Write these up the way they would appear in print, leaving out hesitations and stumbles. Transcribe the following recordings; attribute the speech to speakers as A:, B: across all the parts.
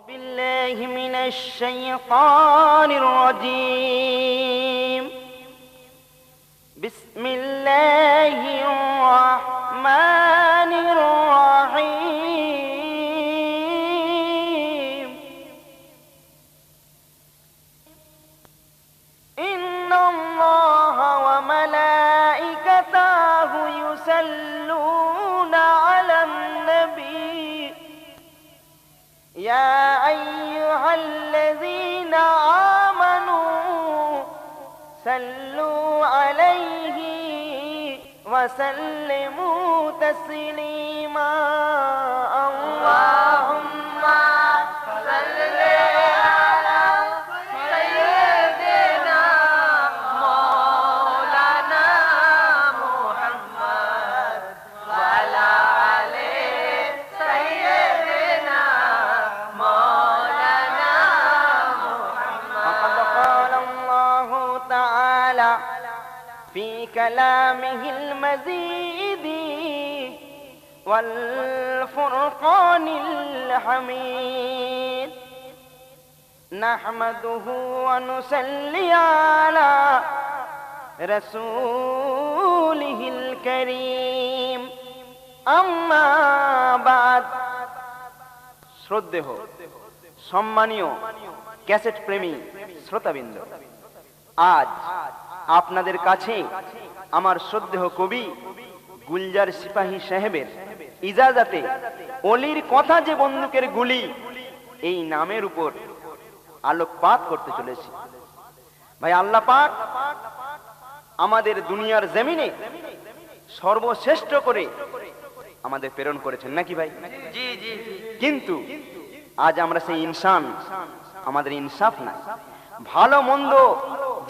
A: بالله من الشيطان الرجيم. بسم الله الرحمن الرحيم. إن الله وملائكته يصلون على النبي يا أيها الذين آمنوا صلوا عليه وسلموا تسليما. اللهم صل على سيدنا مولانا محمد وعلى آل سيدنا مولانا محمد. وقد قال الله تعالى في كلامه المزيد والفرقان الحميد: نحمده ونصلي على رسوله الكريم. أما بعد. শ্রদ্ধেয় সম্মানীয় ক্যাসেট প্রেমী শ্রোতাবৃন্দ, আজ আপনাদের কাছে আমার শ্রদ্ধেয় কবি গুলজার সিপাহী সাহেবের ইজাজাতে অলির কথা যে বন্দুকের গুলি এই নামের উপর আলোকপাত করতে চলেছি। ভাই, আল্লাহ পাক আমাদের দুনিয়ার জমিনে সর্বশ্রেষ্ঠ করে আমাদের প্রেরণ করেছেন নাকি ভাই? জি জি। কিন্তু আজ আমরা সেই ইনসান, আমাদের ইনসাফ নাই। ভালো মন্দ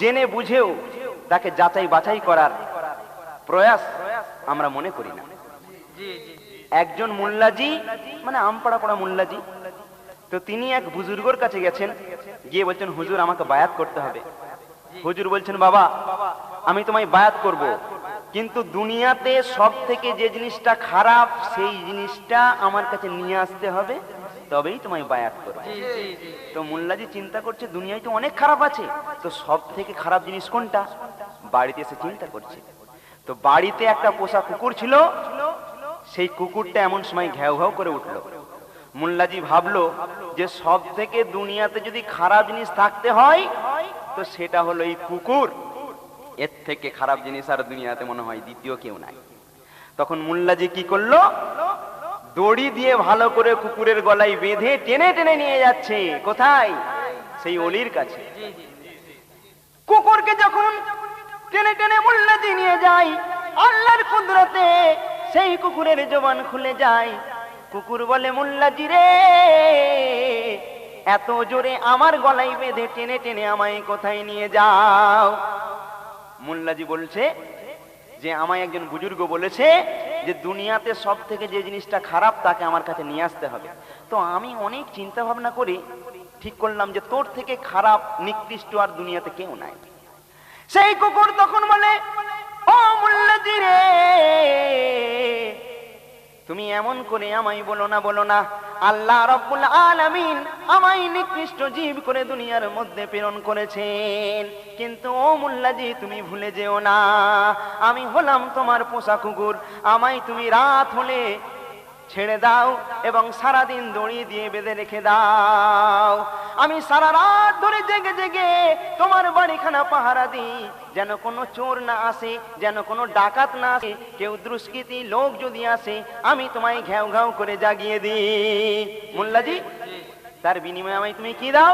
A: জেনে বুঝেও তাকে যাচাই বাছাই করার প্রয়াস আমরা মনে করি না। একজন মোল্লাজি, মানে আমপাড়া পড়া মোল্লাজি, তো তিনি এক বুজুর্গর কাছে গেছেন, গিয়ে বলছেন, হুজুর আমাকে বায়াত করতে হবে। হুজুর বলছেন, বাবা আমি তোমায় বায়াত করব, কিন্তু দুনিয়াতে সব থেকে যে জিনিসটা খারাপ সেই জিনিসটা আমার কাছে নিয়ে আসতে হবে, তবেই তোমায় বায়াত করব। তো মোল্লাজি চিন্তা করছে, দুনিয়ায় তো অনেক খারাপ আছে, তো সব থেকে খারাপ জিনিস কোনটা? বাড়িতে এসে চিন্তা করছে। তো বাড়িতে একটা পোষা কুকুর ছিল, সেই কুকুরটা এমন সময় ঘ্যাও ঘ্যাও করে উঠলো। মোল্লাজি ভাবলো যে সব থেকে দুনিয়াতে যদি খারাপ জিনিস থাকতে হয় তো সেটা হলো এই কুকুর, এর থেকে খারাপ জিনিস আর দুনিয়াতে মনে হয় দ্বিতীয় কেউ নাই। তখন মোল্লাজি কি করলো, দড়ি দিয়ে ভালো করে কুকুরের গলায় বেঁধে টেনে টেনে নিয়ে যাচ্ছে। কোথায়? সেই অলির কাছে। কুকুরকে যখন টেনে টেনে মোল্লাজি নিয়ে যায়, আল্লাহর কুদরতে সেই কুকুরের জবান খুলে যায়। কুকুর বলে, মোল্লাজি রে, এত জোরে আমার গলায় বেঁধে টেনে টেনে আমায় কোথায় নিয়ে যাও? মোল্লাজি বলছে যে আমায় একজন বুজুর্গ বলেছে যে দুনিয়াতে সব থেকে যে জিনিসটা খারাপ তাকে আমার কাছে নিয়ে আসতে হবে। তো আমি অনেক চিন্তা ভাবনা করি ঠিক করলাম যে তোর থেকে খারাপ নিকৃষ্ট আর দুনিয়াতে কেউ নাই। সেই কুকুর তখন বলে, ও মোল্লাজি রে, তুমি এমন করে আমায় বলো না, বলো না। আল্লাহ রাব্বুল আলামিন আমায় নিকৃষ্ট জীব করে দুনিয়ার মধ্যে প্রেরণ করেছেন, কিন্তু ও মোল্লাজি তুমি ভুলে যেও না, আমি হলাম তোমার পোষা কুকুর। আমায় তুমি রাত হলে ছেড়ে দাও এবং সারাদিন দড়ি দিয়ে বেঁধে রেখে দাও। আমি সারা রাত ধরে জেগে জেগে তোমার বাড়িখানা পাহারা দিই, যেন কোনো চোর না আসে, যেন কোনো ডাকাত না আসে, কেউ দুষ্কৃতী লোক যদি আসে আমি তোমায় ঘ্যাও ঘ্যাও করে জাগিয়ে দিই। মোল্লাজি, তার বিনিময়ে আমায় তুমি কি দাও?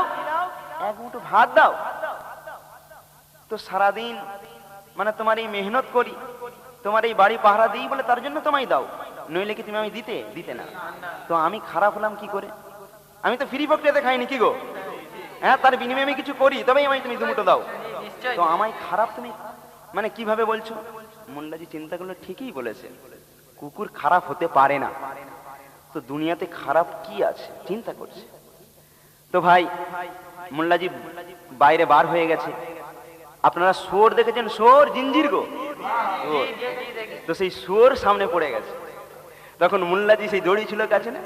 A: এক মুঠো ভাত দাও। তো সারাদিন মানে তোমার এই মেহনত করি, তোমার এই বাড়ি পাহারা দিই বলে তার জন্য তোমায় দাও, নইলে কি তুমি আমি দিতে না? তো আমি খারাপ হলাম কি করে? আমি তো ফ্রি পকেটে খাইনি কি গো? হ্যাঁ, তার বিনিময়ে আমি কিছু করি, তবেই আমায় তুমি দুমুঠো দাও। তো আমায় খারাপ তুমি মানে কিভাবে বলছো? মোল্লাজি চিন্তা করলো, ঠিকই বলেছে, কুকুর খারাপ হতে পারে না, তো দুনিয়াতে খারাপ কি আছে চিন্তা করছে। তো ভাই, মোল্লাজি বাইরে বার হয়ে গেছে। আপনারা শুয়োর দেখেছেন? শুয়োর, জিঞ্জির গো, তো সেই শুয়োর সামনে পড়ে গেছে। তখন মোল্লাজি সেই দড়ি ছিল কাছে না,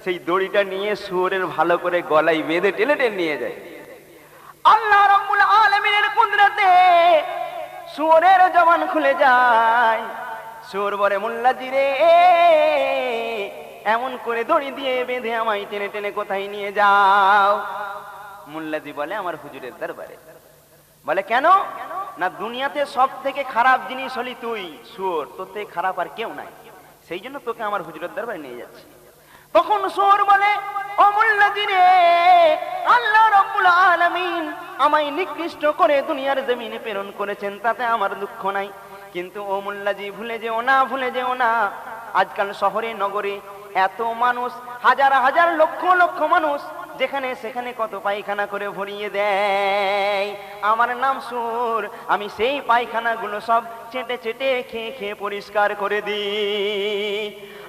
A: সেই দড়িটা নিয়ে শুয়োরের ভালো করে গলায় বেঁধে টেনে টেনে নিয়ে যায়। আল্লাহ রাব্বুল আলামিনের কুদরতে শুয়োরের জবান খুলে যায়। শুয়োর বলে, মোল্লাজি রে, এমন করে দড়ি দিয়ে বেঁধে আমায় টেনে টেনে কোথায় নিয়ে যাও? মোল্লাজি বলে, আমার হুজুরের দরবারে। বলে, কেন? না, দুনিয়াতে সব থেকে খারাপ জিনিস হলি তুই, শুয়োর, তোর থেকে খারাপ আর কেউ নাই, সেই জন্য তোকে আমার হুজুরের দরবারে নিয়ে যাচ্ছি। তখন শুয়োর বলে, ও মোল্লাজি রে, আল্লাহ রাব্বুল আলামিন আমায় নিকৃষ্ট করে দুনিয়ার জমিনে প্রেরণ করেছেন, তাতে আমার দুঃখ নাই, কিন্তু ও মোল্লাজি ভুলে যেও না, ভুলে যেও না, আজকাল শহরে নগরে এত মানুষ, হাজার হাজার লক্ষ লক্ষ মানুষ যেখানে সেখানে কত পায়খানা করে ভরিয়ে দেয়। আমার নাম শুয়োর, আমি সেই পায়খানাগুলো সব চেটে চেটে খেয়ে খেয়ে পরিষ্কার করে দিই।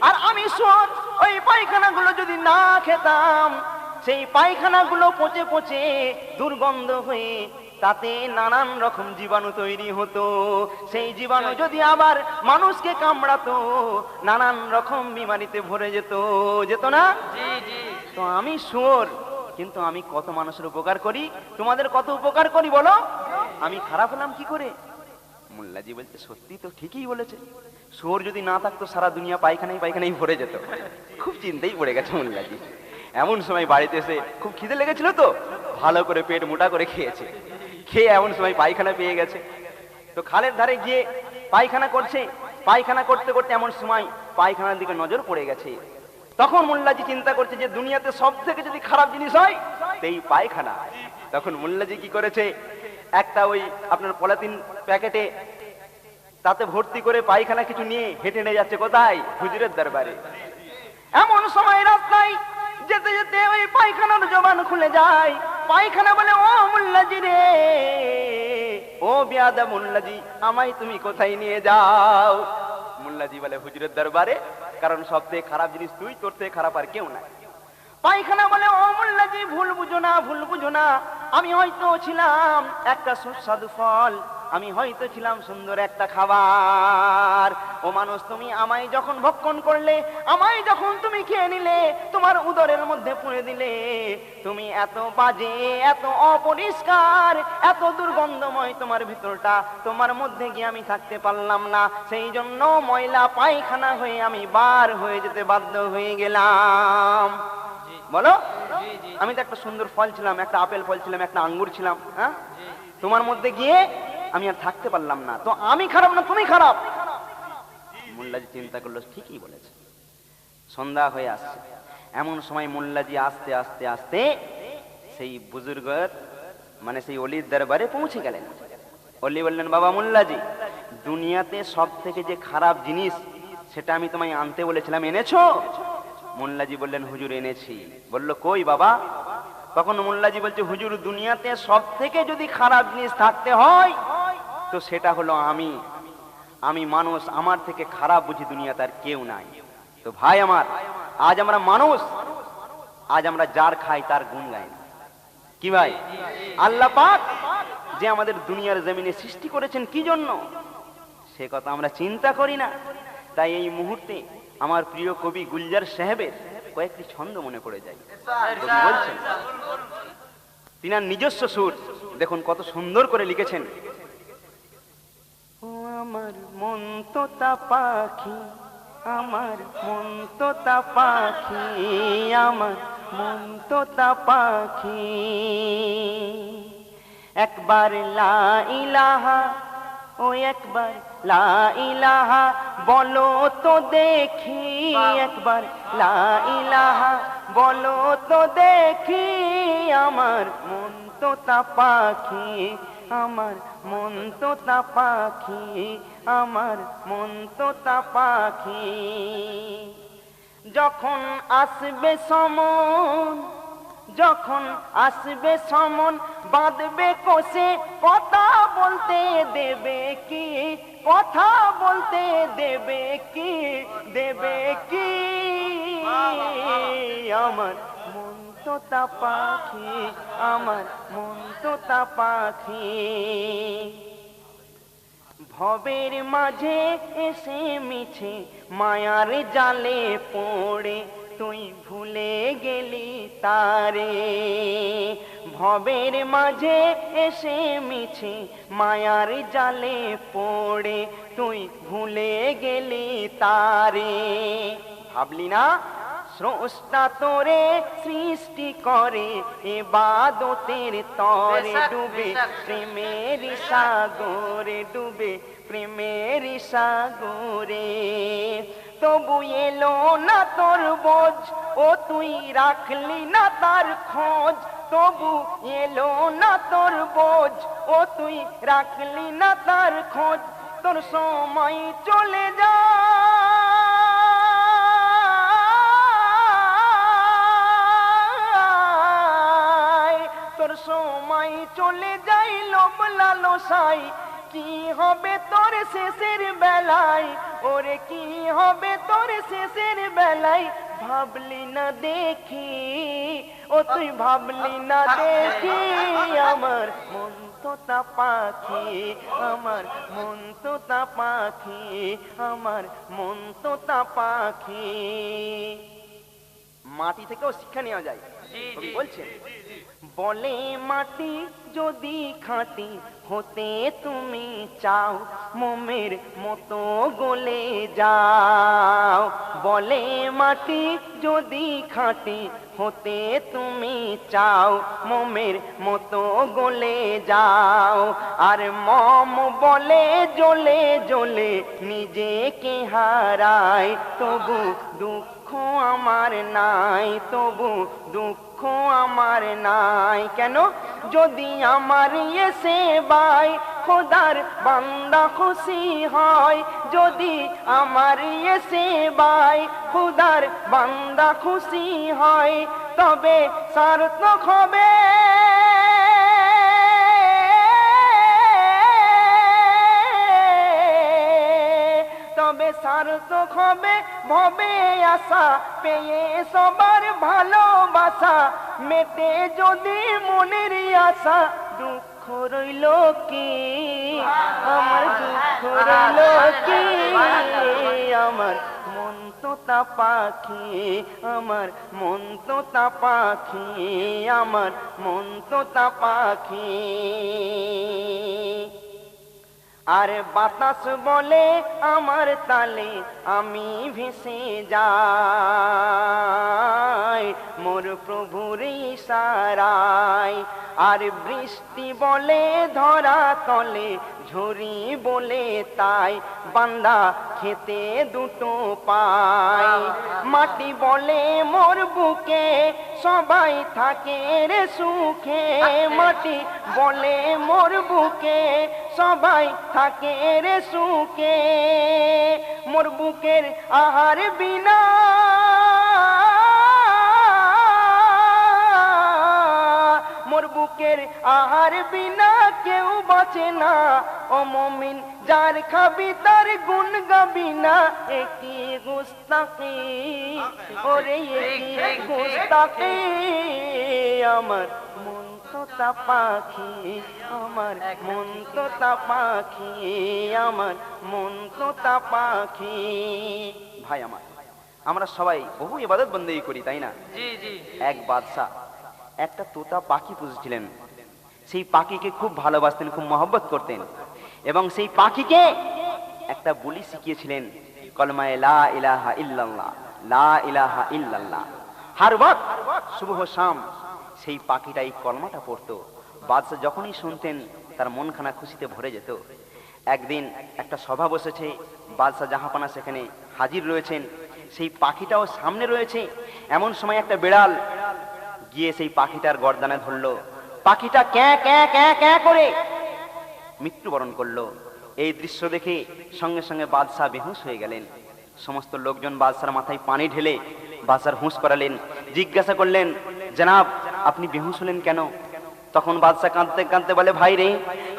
A: আর আমি শুয়োর, ওই পায়খানাগুলো যদি না খেতাম, সেই পায়খানাগুলো পচে পচে দুর্গন্ধ হয়ে তাতে নানান রকম জীবাণু তৈরি হতো। সেই জীবাণু যদি আবার মানুষকে কামড়াতো, নানান রকম বিমারিতে ভরে যেত, যেত না? তো আমি শুয়োর, কিন্তু আমি কত মানুষের উপকার করি, তোমাদের কত উপকার করি বলো, আমি খারাপ হলাম কি করে? মোল্লাজি বলছে, সত্যি তো, ঠিকই বলেছে, শুয়োর যদি না থাকতো সারা দুনিয়া পায়খানায় পায়খানায় ভরে যেত। খুব চিন্তাই পড়ে গেছে মোল্লাজি। এমন সময় বাড়িতে এসে খুব খিদে লেগেছিল, তো ভালো করে পেট মোটা করে খেয়েছে, খেয়ে এমন সময় পায়খানা পেয়ে গেছে। তো খালের ধারে গিয়ে পায়খানা করছে, পায়খানা করতে করতে এমন সময় পায়খানার দিকে নজর পড়ে গেছে। তখন মোল্লাজি চিন্তা করছে যে দুনিয়াতে সব থেকে যদি খারাপ জিনিস হয় এই পায়খানা। তখন মোল্লাজি কি করেছে, একটা ওই আপনার পলিথিন প্যাকেটে তাতে ভর্তি করে পায়খানা কিছু নিয়ে হেঁটে নিয়ে যাচ্ছে কোথায়? হুজুরের দরবারে। এমন সময় রাস্তায় যেতে যেতে ওই পায়খানার জবান খুলে যায়। পায়খানা বলে, ও মোল্লাজি রে, ও বিয়াদা মোল্লাজি, আমায় তুমি কোথায় নিয়ে যাও? মোল্লাজি বলে, হুজুরের দরবারে, কারণ সব থেকে খারাপ জিনিস তুই, তোর থেকে খারাপ আর কেউ নাই। পায়খানা বলে, ও মোল্লাজি, ভুল বুঝো না, ভুল বুঝো না, আমি হয়তো ছিলাম একটা সুস্বাদু ফল, আমি হয়তো ছিলাম সুন্দর একটা খাবার। ও মানুষ, তুমি আমায় যখন ভক্ষণ করলে, আমায় যখন তুমি খেয়ে নিলে, তোমার উদরের মধ্যে পুরে দিলে, তুমি এত বাজে, এত অপরিষ্কার, এত দুর্গন্ধময় তোমার ভিতরটা, তোমার মধ্যে গিয়ে আমি থাকতে পারলাম না, সেই জন্য ময়লা পায়খানা হয়ে আমি বার হয়ে যেতে বাধ্য হয়ে গেলাম। বলো, আমি তো একটা সুন্দর ফল ছিলাম, একটা আপেল ফল ছিলাম, একটা আঙ্গুর ছিলাম, হ্যাঁ, তোমার মধ্যে গিয়ে আমি আর থাকতে পারলাম না, তো আমি খারাপ না তুমি খারাপ? মোল্লাজি চিন্তা করলো, ঠিকই বলেছে। সন্ধ্যা হয়ে আসছে, এমন সময় মোল্লাজি আস্তে আস্তে আস্তে সেই বুজুর্গের মানে সেই অলির দরবারে পৌঁছে গেলেন। অলি বললেন, বাবা মোল্লাজি, দুনিয়াতে সব থেকে যে খারাপ জিনিস সেটা আমি তোমায় আনতে বলেছিলাম, এনেছো? মোল্লাজি বললেন, হুজুর এনেছি। বলল, কই বাবা? তখন মোল্লাজি বলছে, হুজুর, দুনিয়াতে সব থেকে যদি খারাপ জিনিস থাকতে হয় তো সেটা হলো আমি। আমি মানুষ, আমার থেকে খারাপ বুঝি দুনিয়াতে আর কেউ নাই। তো ভাই আমার, আজ আমরা মানুষ, আজ আমরা যার খাই তার গুণ গাই না। কি ভাই? আল্লাহ পাক যে আমাদের দুনিয়ার জমিনে সৃষ্টি করেছেন কি জন্য, সে কথা আমরা চিন্তা করি না। তাই এই মুহূর্তে আমার প্রিয় কবি গুলজার সাহেবের কয়েকটি ছন্দ মনে পড়ে যায়। কবি বলছেন, তিনার নিজস্ব সুর দেখুন কত সুন্দর করে লিখেছেন। ও আমার মন তোতা পাখি, আমার মন তোতা পাখি, আমার মন তোতা পাখি, একবার লা ইলাহা, ও একবার লা ইলাহা বলো তো দেখি, একবার লা ইলাহা বলো তো দেখি, আমার মন তোতা পাখি, আমার মন তোতা পাখি, আমার মন তোতা পাখি। যখন আসবে সমন, যখন আসবে সমন, বাঁধবে কোষে, কথা বলতে দেবে কি, কথা বলতে দেবে কি, দেবে কি, আমার মন তোতা পাখি, আমার মন তোতা পাখি। ভবের মাঝে এসে মিছে মায়ার জালে পড়ে, তুই ভুলে গেলি তারে, ভবের মাঝে এসে মিছে মায়ার জালে পড়ে তুই ভুলে গেলি তারে। ভাবলি না স্রষ্টা তোরে সৃষ্টি করে ইবাদতের তরে, ডুবে প্রেমের সাগরে, ডুবে প্রেমের সাগরে। তবু এলো না তোর বোঝ, ও তুই রাখলি না তার খোঁজ। তবু এলো না তোর বোঝ, ও তুই রাখলি না তার খোঁজ। তোর সময় চলে যায়, তোর সময় চলে যাই লোভ লালসাই। কি হবে তোর শেষের বেলায়, ওরে কি হবে তোর শেষের বেলায়। ভাবলি না দেখি, ও তুই ভাবলি না দেখি, আমার মন তোতা পাখি, আমার মন তোতা পাখি, আমার মন তোতা পাখি। মাটি থেকেও শিক্ষা নেওয়া যায়। কবি বলছেন, বলে মাটি যদি খাঁটি হতে তুমি চাও, মোমের মতো গলে যাও। বলে মাটি যদি খাঁটি হতে তুমি চাও, মোমের মতো গলে যাও। আর মম বলে জ্বলে জ্বলে নিজেকে হারায়, তবু দুঃখ আমার নাই, তবু দুঃখ আমার নাই। কেন? যদি আমার এসে বাই খোদার বান্দা খুশি হয়, যদি আমার এসে বাই খোদার বান্দা খুশি হয়, তবে সার্থক হবে, তবে সার্থক হবে ভবে আশা পেয়ে সবার ভালোবাসা। মেটে যদি মনের আশা, দুঃখ রইল কি, আমার দুঃখ রইল কি। আমার মন তোতা পাখি, আমার মন তোতা পাখি, আমার মন তোতা পাখি। আর বাতাস বলে আমার তালে আমি ভেসে যাই, মোর প্রভুর ইশারায়। আর বৃষ্টি বলে ধরা তলে ঝরি বলে তাই, বান্দা খেতে দুটো পায়। মাটি বলে মোর বুকে সবাই থাকে রে সুখে, মাটি বলে মোর বুকে সবাই থাকে রে সুখে। মোর বুকের আহার বিনা, মোর বুকের আহার বিনা কেউ বাঁচে না। ও মুমিন যার খাবি তার গুণ গাবি না। একই গুস্তাখি, ওরে একই গুস্তাখি। আমার মন তোতা পাখি, আমার মন তোতা পাখি, আমার মন তোতা পাখি। ভাই আমার, আমরা সবাই বহু ইবাদত বন্দেগী করি, তাই না? এক বাদশা একটা তোতা পাখি পুষেছিলেন। সেই পাখিকে খুব ভালোবাসতেন, খুব মহব্বত করতেন, এবং সেই পাখিকে একটা বুলি শিখিয়েছিলেন, কলমায়ে লা ইলাহা ইল্লাল্লাহ, লা ইলাহা ইল্লাল্লাহ। হর ওয়াক্ত সুবহ শাম সেই পাখিটা এই কলমাটা পড়তো। বাদশা যখনই শুনতেন তার মনখানা খুশিতে ভরে যেত। একদিন একটা সভা বসেছে, বাদশা জাহাপানা সেখানে হাজির রয়েছেন, সেই পাখিটাও সামনে রয়েছে। এমন সময় একটা বিড়াল গিয়ে সেই পাখিটার গর্দানে ধরলো। পাখিটা ক্যাঁ ক্যাঁ ক্যাঁ ক্যাঁ করে মৃত্যুবরণ করলো। এই দৃশ্য দেখে সঙ্গে সঙ্গে বাদশাহ বেহুশ হয়ে গেলেন। সমস্ত লোকজন বাদশার মাথায় পানি ঢেলে বাদশার হুঁশ করালেন। জিজ্ঞাসা করলেন, জনাব আপনি বেহুশ হলেন কেন? তখন বাদশা কাঁদতে কাঁদতে বলে, ভাই রে,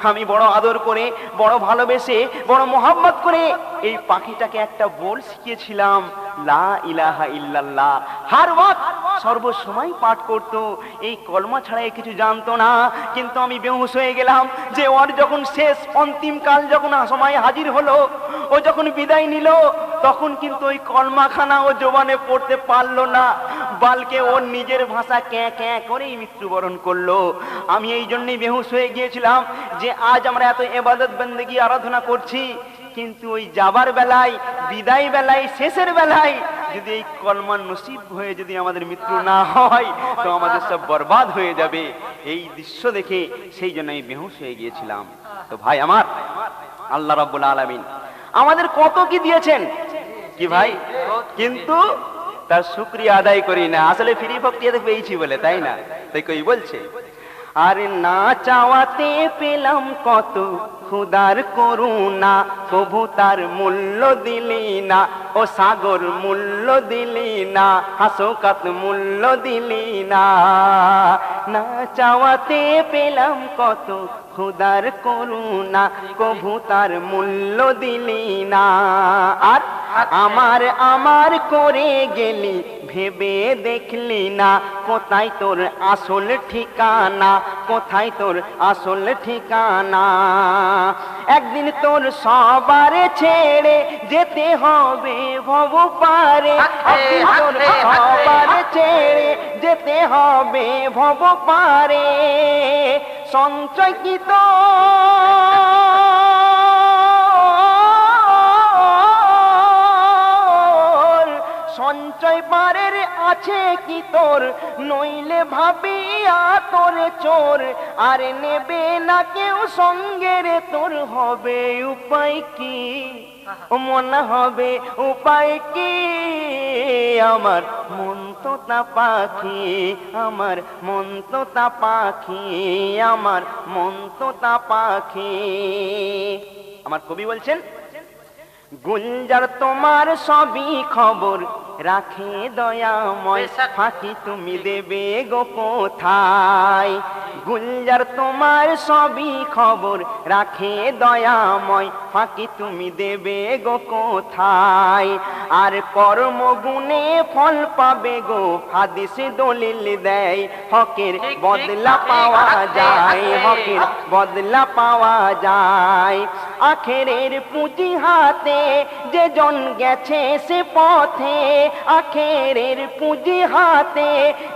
A: আমি বড় আদর করে, বড় ভালোবেসে, বড় মোহাম্মত করে এই পাখিটাকে একটা বল শিখিয়েছিলাম, লা ইলাহা ইল্লাল্লাহ। হর ওয়াক্ত সর্বসময় পাঠ করতো, এই কলমা ছাড়া কিছু জানতো না। কিন্তু আমি বেহুশ হয়ে গেলাম যে ওর যখন শেষ অন্তিম কাল যখন সময় হাজির হলো, ও যখন বিদায় নিল, তখন কিন্তু ওই কলমাখানা ও জবানে পড়তে পারলো না, বালকে ওর নিজের ভাষা ক্যাঁ ক্যাঁ করেই মৃত্যুবরণ করলো। আমি এই জন্যই বেহুশ হয়ে গিয়েছিলাম যে আজ আমরা এত ইবাদত বন্দেগী আরাধনা করছি, কিন্তু ওই যাবার বেলায়, বিদায় বেলায়, শেষের বেলায় যদি এই কলমা নসিব হয়ে যদি আমাদের মৃত্যু না হয় তো আমাদের সব বরবাদ হয়ে যাবে। এই দৃশ্য দেখে সেই জন্য আমি বেহুশ হয়ে গিয়েছিলাম। তো ভাই আমার, আল্লাহ রাব্বুল আলামিন আমাদের কত কি দিয়েছেন কি ভাই, কিন্তু তার শুকরিয়া আদায় করি না। আসলে ফ্রি ভক্তি পেয়েছি বলে, তাই না? তাই কই বলছে, আর না চাওয়াতে পেলাম কত খুদার করুণা, প্রভু তার মূল্য দিলি না, ও সাগর মূল্য দিলি না, হাসকাত মূল্য দিলি না। না চাওয়াতে পেলাম কত খুদার করুণা, প্রভু তার মূল্য দিলি না। আর আমার আমার করে গেলি ভেবে দেখলি না, কোথায় তোর আসল ঠিকানা, কোথায় তোর আসল ঠিকানা। একদিন তোর সবারে ছেড়ে যেতে হবে ভব পারে, একদিন তোর সবারে ছেড়ে যেতে হবে ভব পারে। সঞ্চয় কি তো সঞ্চয় পারের আছে কি তোর, নইলে ভাবিয়া তোর চোর। আর নেবে না কেউ সঙ্গে রে, তোর হবে উপায় কি, মনে হবে উপায় কি। আমার মন তোতা পাখি, আমার মন তোতা পাখি, আমার মন তোতা পাখি। আমার কবি বলছেন, গুলজার তোমার সবই খবর রাখে দয়াময়, ফাঁকি তুমি দেবে গো কোথায়। গুলজার তোমার সবই খবর রাখে দয়াময়, ফাঁকি তুমি দেবে গো কোথায়। আর কর্মগুণে ফল পাবে গো, হাদিস দলিল দেয়, হকের বদলা পাওয়া যায়, হকের বদলা পাওয়া যায়। আখেরের পুঁজি হাতে যে জন গেছে সে পথে, আখেরের পুঁজি হাতে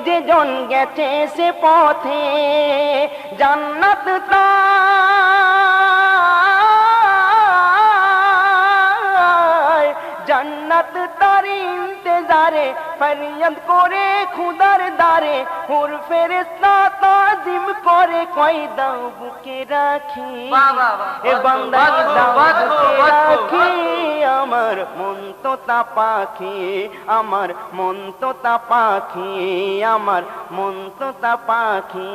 A: যে জন গেছে সে পথে। জান্নাত তার, জান্নাত তার ইন্তেজারে, ফরিয়াদ করে খুদার দারে। হুর ফেরেশতা তাজিম করে, কয় দাও বুকে রাখি, এ বান্দা দাও বুকে রাখি। আমার মন তোতা পাখি, আমার মন তোতা পাখি, আমার মন তোতা পাখি,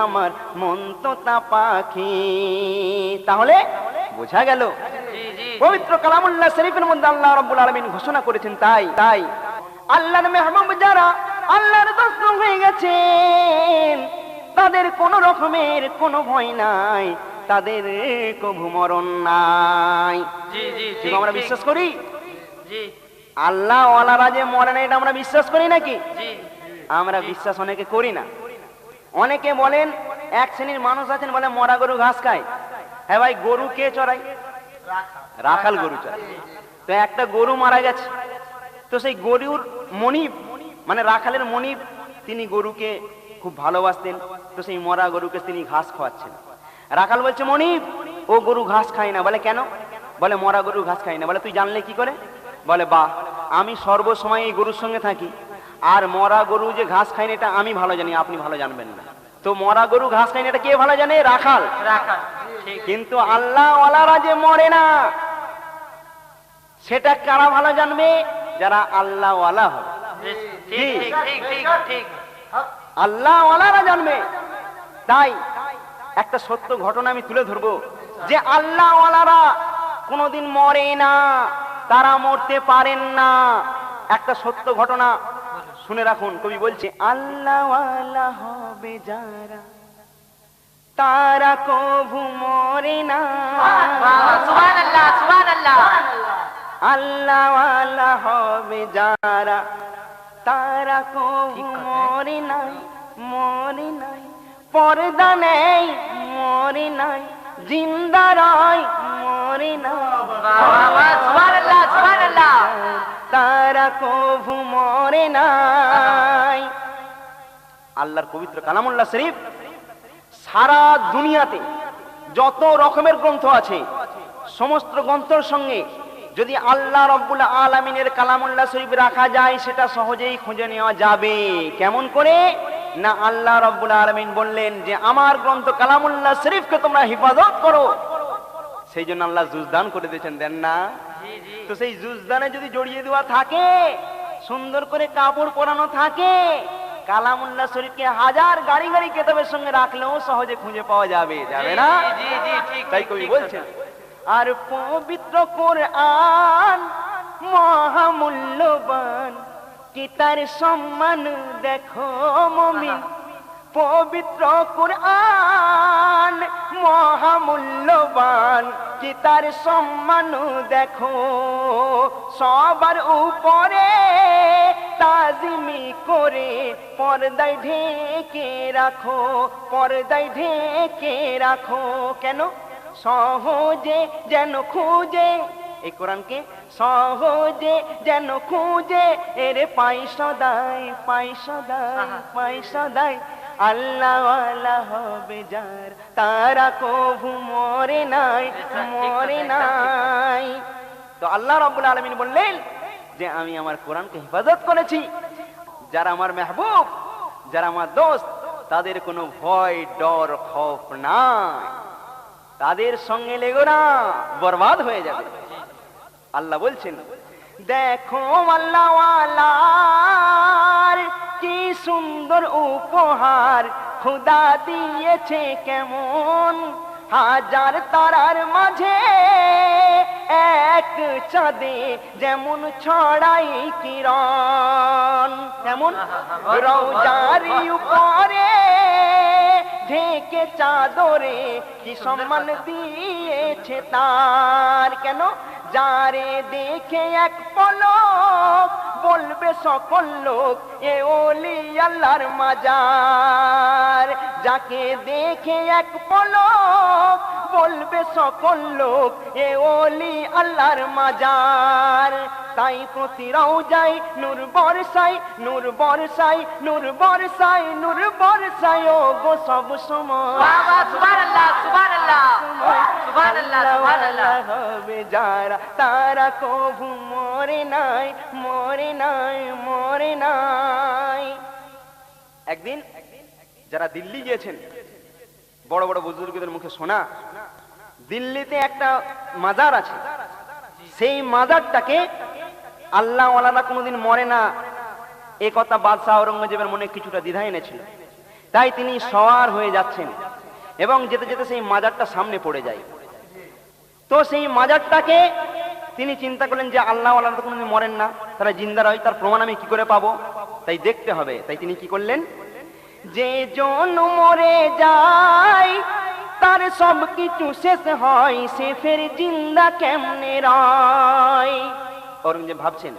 A: আমার মন তোতা পাখি। তাহলে বোঝা গেল পবিত্র কালামুল্লাহ শরীফের মধ্যে আল্লাহ রাব্বুল আলামিন ঘোষণা করেছেন, তাই আল্লাহর মেহবুব যারা আল্লাহর দোস্ত হয়ে গেছেন, তাদের কোন রকমের কোনো ভয় নাই, তাদের কবু মরণ নাই। আমরা বিশ্বাস করি আল্লাহ ওয়ালারা যে মরে না, এটা আমরা বিশ্বাস করি নাকি? আমরা বিশ্বাস অনেকে করি না। অনেকে বলেন, এক শ্রেণীর মানুষ আছেন বলে মরা গরু ঘাস খায়। হ্যাঁ ভাই, গরু কে চড়ায়? রাখাল গরু চড়ায়। তো একটা গরু মারা গেছে, তো সেই গরুর মনিব মানে রাখালের মনিব, তিনি গরুকে খুব ভালোবাসতেন, তো সেই মরা গরুকে তিনি ঘাস খাওয়াচ্ছেন। রাখাল বলছে, মনিব ও গরু ঘাস খায় না। বলে কেন? বলে মরা গরু ঘাস খায় না। বলে তুই জানলে কি করে? বলে বাহ, আমি সর্বসময় এই গরুর সঙ্গে থাকি, আর মরা গরু যে ঘাস খায় না এটা আমি ভালো জানি, আপনি ভালো জানবেন না। তো মরা গরু ঘাস খায় না এটা কে ভালো জানে? রাখাল। কিন্তু আল্লাহ ওয়ালারা যে মরে না, সেটা কারা ভালো জানবে? যারা আল্লাহ ওয়ালা হবে। আল্লাহ ওয়ালারা জানবে। তাই একটা সত্য ঘটনা আমি তুলে ধরবো, যে আল্লাহ ওয়ালারা কোনোদিন মরে না, তারা মরতে পারেন না। একটা সত্য ঘটনা শুনে রাখুন। কবি বলছে, আল্লাহ ওয়ালা হবে যারা, তারা কবু মরে না। সুবহানাল্লাহ, সুবহানাল্লাহ। আল্লাহ ওয়ালা হবে যারা, তারা কবু মরে নাই, মরে নাই। পর্দা নেই, মরে নাই। জিন্দা রয়, মরে না,
B: সুবহানাল্লাহ সুবহানাল্লাহ।
A: তারা কভু মরে নাই। আল্লাহর পবিত্র কালামুল্লাহ শরীফ সারা দুনিয়াতে যত রকমের গ্রন্থ আছে সমস্ত গ্রন্থের সঙ্গে যদি আল্লাহ রাব্বুল আলামিনের কালামুল্লাহ শরীফ রাখা যায় সেটা সহজেই খুঁজে নেওয়া যাবে। কেমন করে না, আল্লাহ রাব্বুল আলামিন বললেন যে আমার গ্রন্থ কালামুল্লাহ শরীফকে তোমরা হিফাজত করো, সেই জন্য আল্লাহ জুজদান করে দিয়েছেন, দেন না? তো সেই জুজদানে যদি জড়িয়ে দেওয়া থাকে, সুন্দর করে কাপড় পরানো থাকে, কালামুল্লাহ শরীফকে হাজার গাড়ি গাড়ি কেতাবের সঙ্গে রাখলেও সহজে খুঁজে পাওয়া যাবে, যাবে না? তাই কবি বলছেন, আর পবিত্র কোরআন মহামূল্যবান, কি তার সম্মান দেখো মুমিন। পবিত্র কোরআন মহামূল্যবান, কি তার সম্মান দেখো। সবার উপরে তাজিমি করে পর্দায় ঢেকে রাখো, পর্দায় ঢেকে রাখো। কেন? সহজে যেন খুঁজে, এই কোরআনকে সহজে যেন খুঁজে এর পাই সদাই, পাই সদাই, পাই সদাই। আল্লাহ ওয়ালা হবে যার, তারা কভু মরে নাই, মরে নাই। তো আল্লাহ রাব্বুল আলামিন বললেন যে আমি আমার কোরআনকে হেফাজত করেছি। যারা আমার মেহবুব, যারা আমার দোস্ত, তাদের কোনো ভয় ডর খৌফ নাই, তাদের সঙ্গে লেগো না, বরবাদ হয়ে যাবে। আল্লাহ বলছেন, দেখো আল্লাহ ওয়ালার কি সুন্দর উপহার খোদা দিয়েছে কেমন। হাজার তারার মাঝে এক চাঁদে যেমন ছড়াই কিরণ, তেমন রওজারি উপরে ঢেকে চাদরে কি সম্মান দিয়েছে তার। কেন? যারে দেখে এক পলক বলবে সকল লোক এ ওলি আল্লাহর মাজার। যাকে দেখে এক পলক বলবে সকল লোক এ ওলি আল্লাহর মাজার। তাই প্রতি রওজায় নূর বরসাই, নূর বরসাই, নূর বরসাই, নূর বরসাই ও গো সব সময়।
B: সুবহানাল্লাহ সুবহানাল্লাহ সুবহানাল্লাহ সুবহানাল্লাহ।
A: হবে যারা, তারা কভু মরে নাই, মরে নাই, মরে নাই। একদিন যারা দিল্লি গিয়েছেন, বড় বড় বুজুর্গদের মুখে শোনা, দিল্লিতে একটা মাজার আছে, সেই মাজারটাকে আল্লাহ ওয়ালারা কোনোদিন মরে না এ কথা বাদশাহ আওরঙ্গজেবের মনে কিছুটা দ্বিধা এনেছিল। তাই তিনি সওয়ার হয়ে যাচ্ছেন এবং যেতে যেতে সেই মাজারটা সামনে পড়ে যায়। তো সেই মাজারটাকে তিনি চিন্তা করলেন যে আল্লাহ ওয়ালারা তো কোনোদিন মরেন না, তারা জিন্দা রয়, তার প্রমাণ আমি কি করে পাবো, তাই দেখতে হবে। তাই তিনি কি করলেন, যে জন মরে যায় তার সব কিছু শেষ হয়, সে ফের জিন্দা কেমনে রয়। ঔরঙ্গজেব ভাবছেন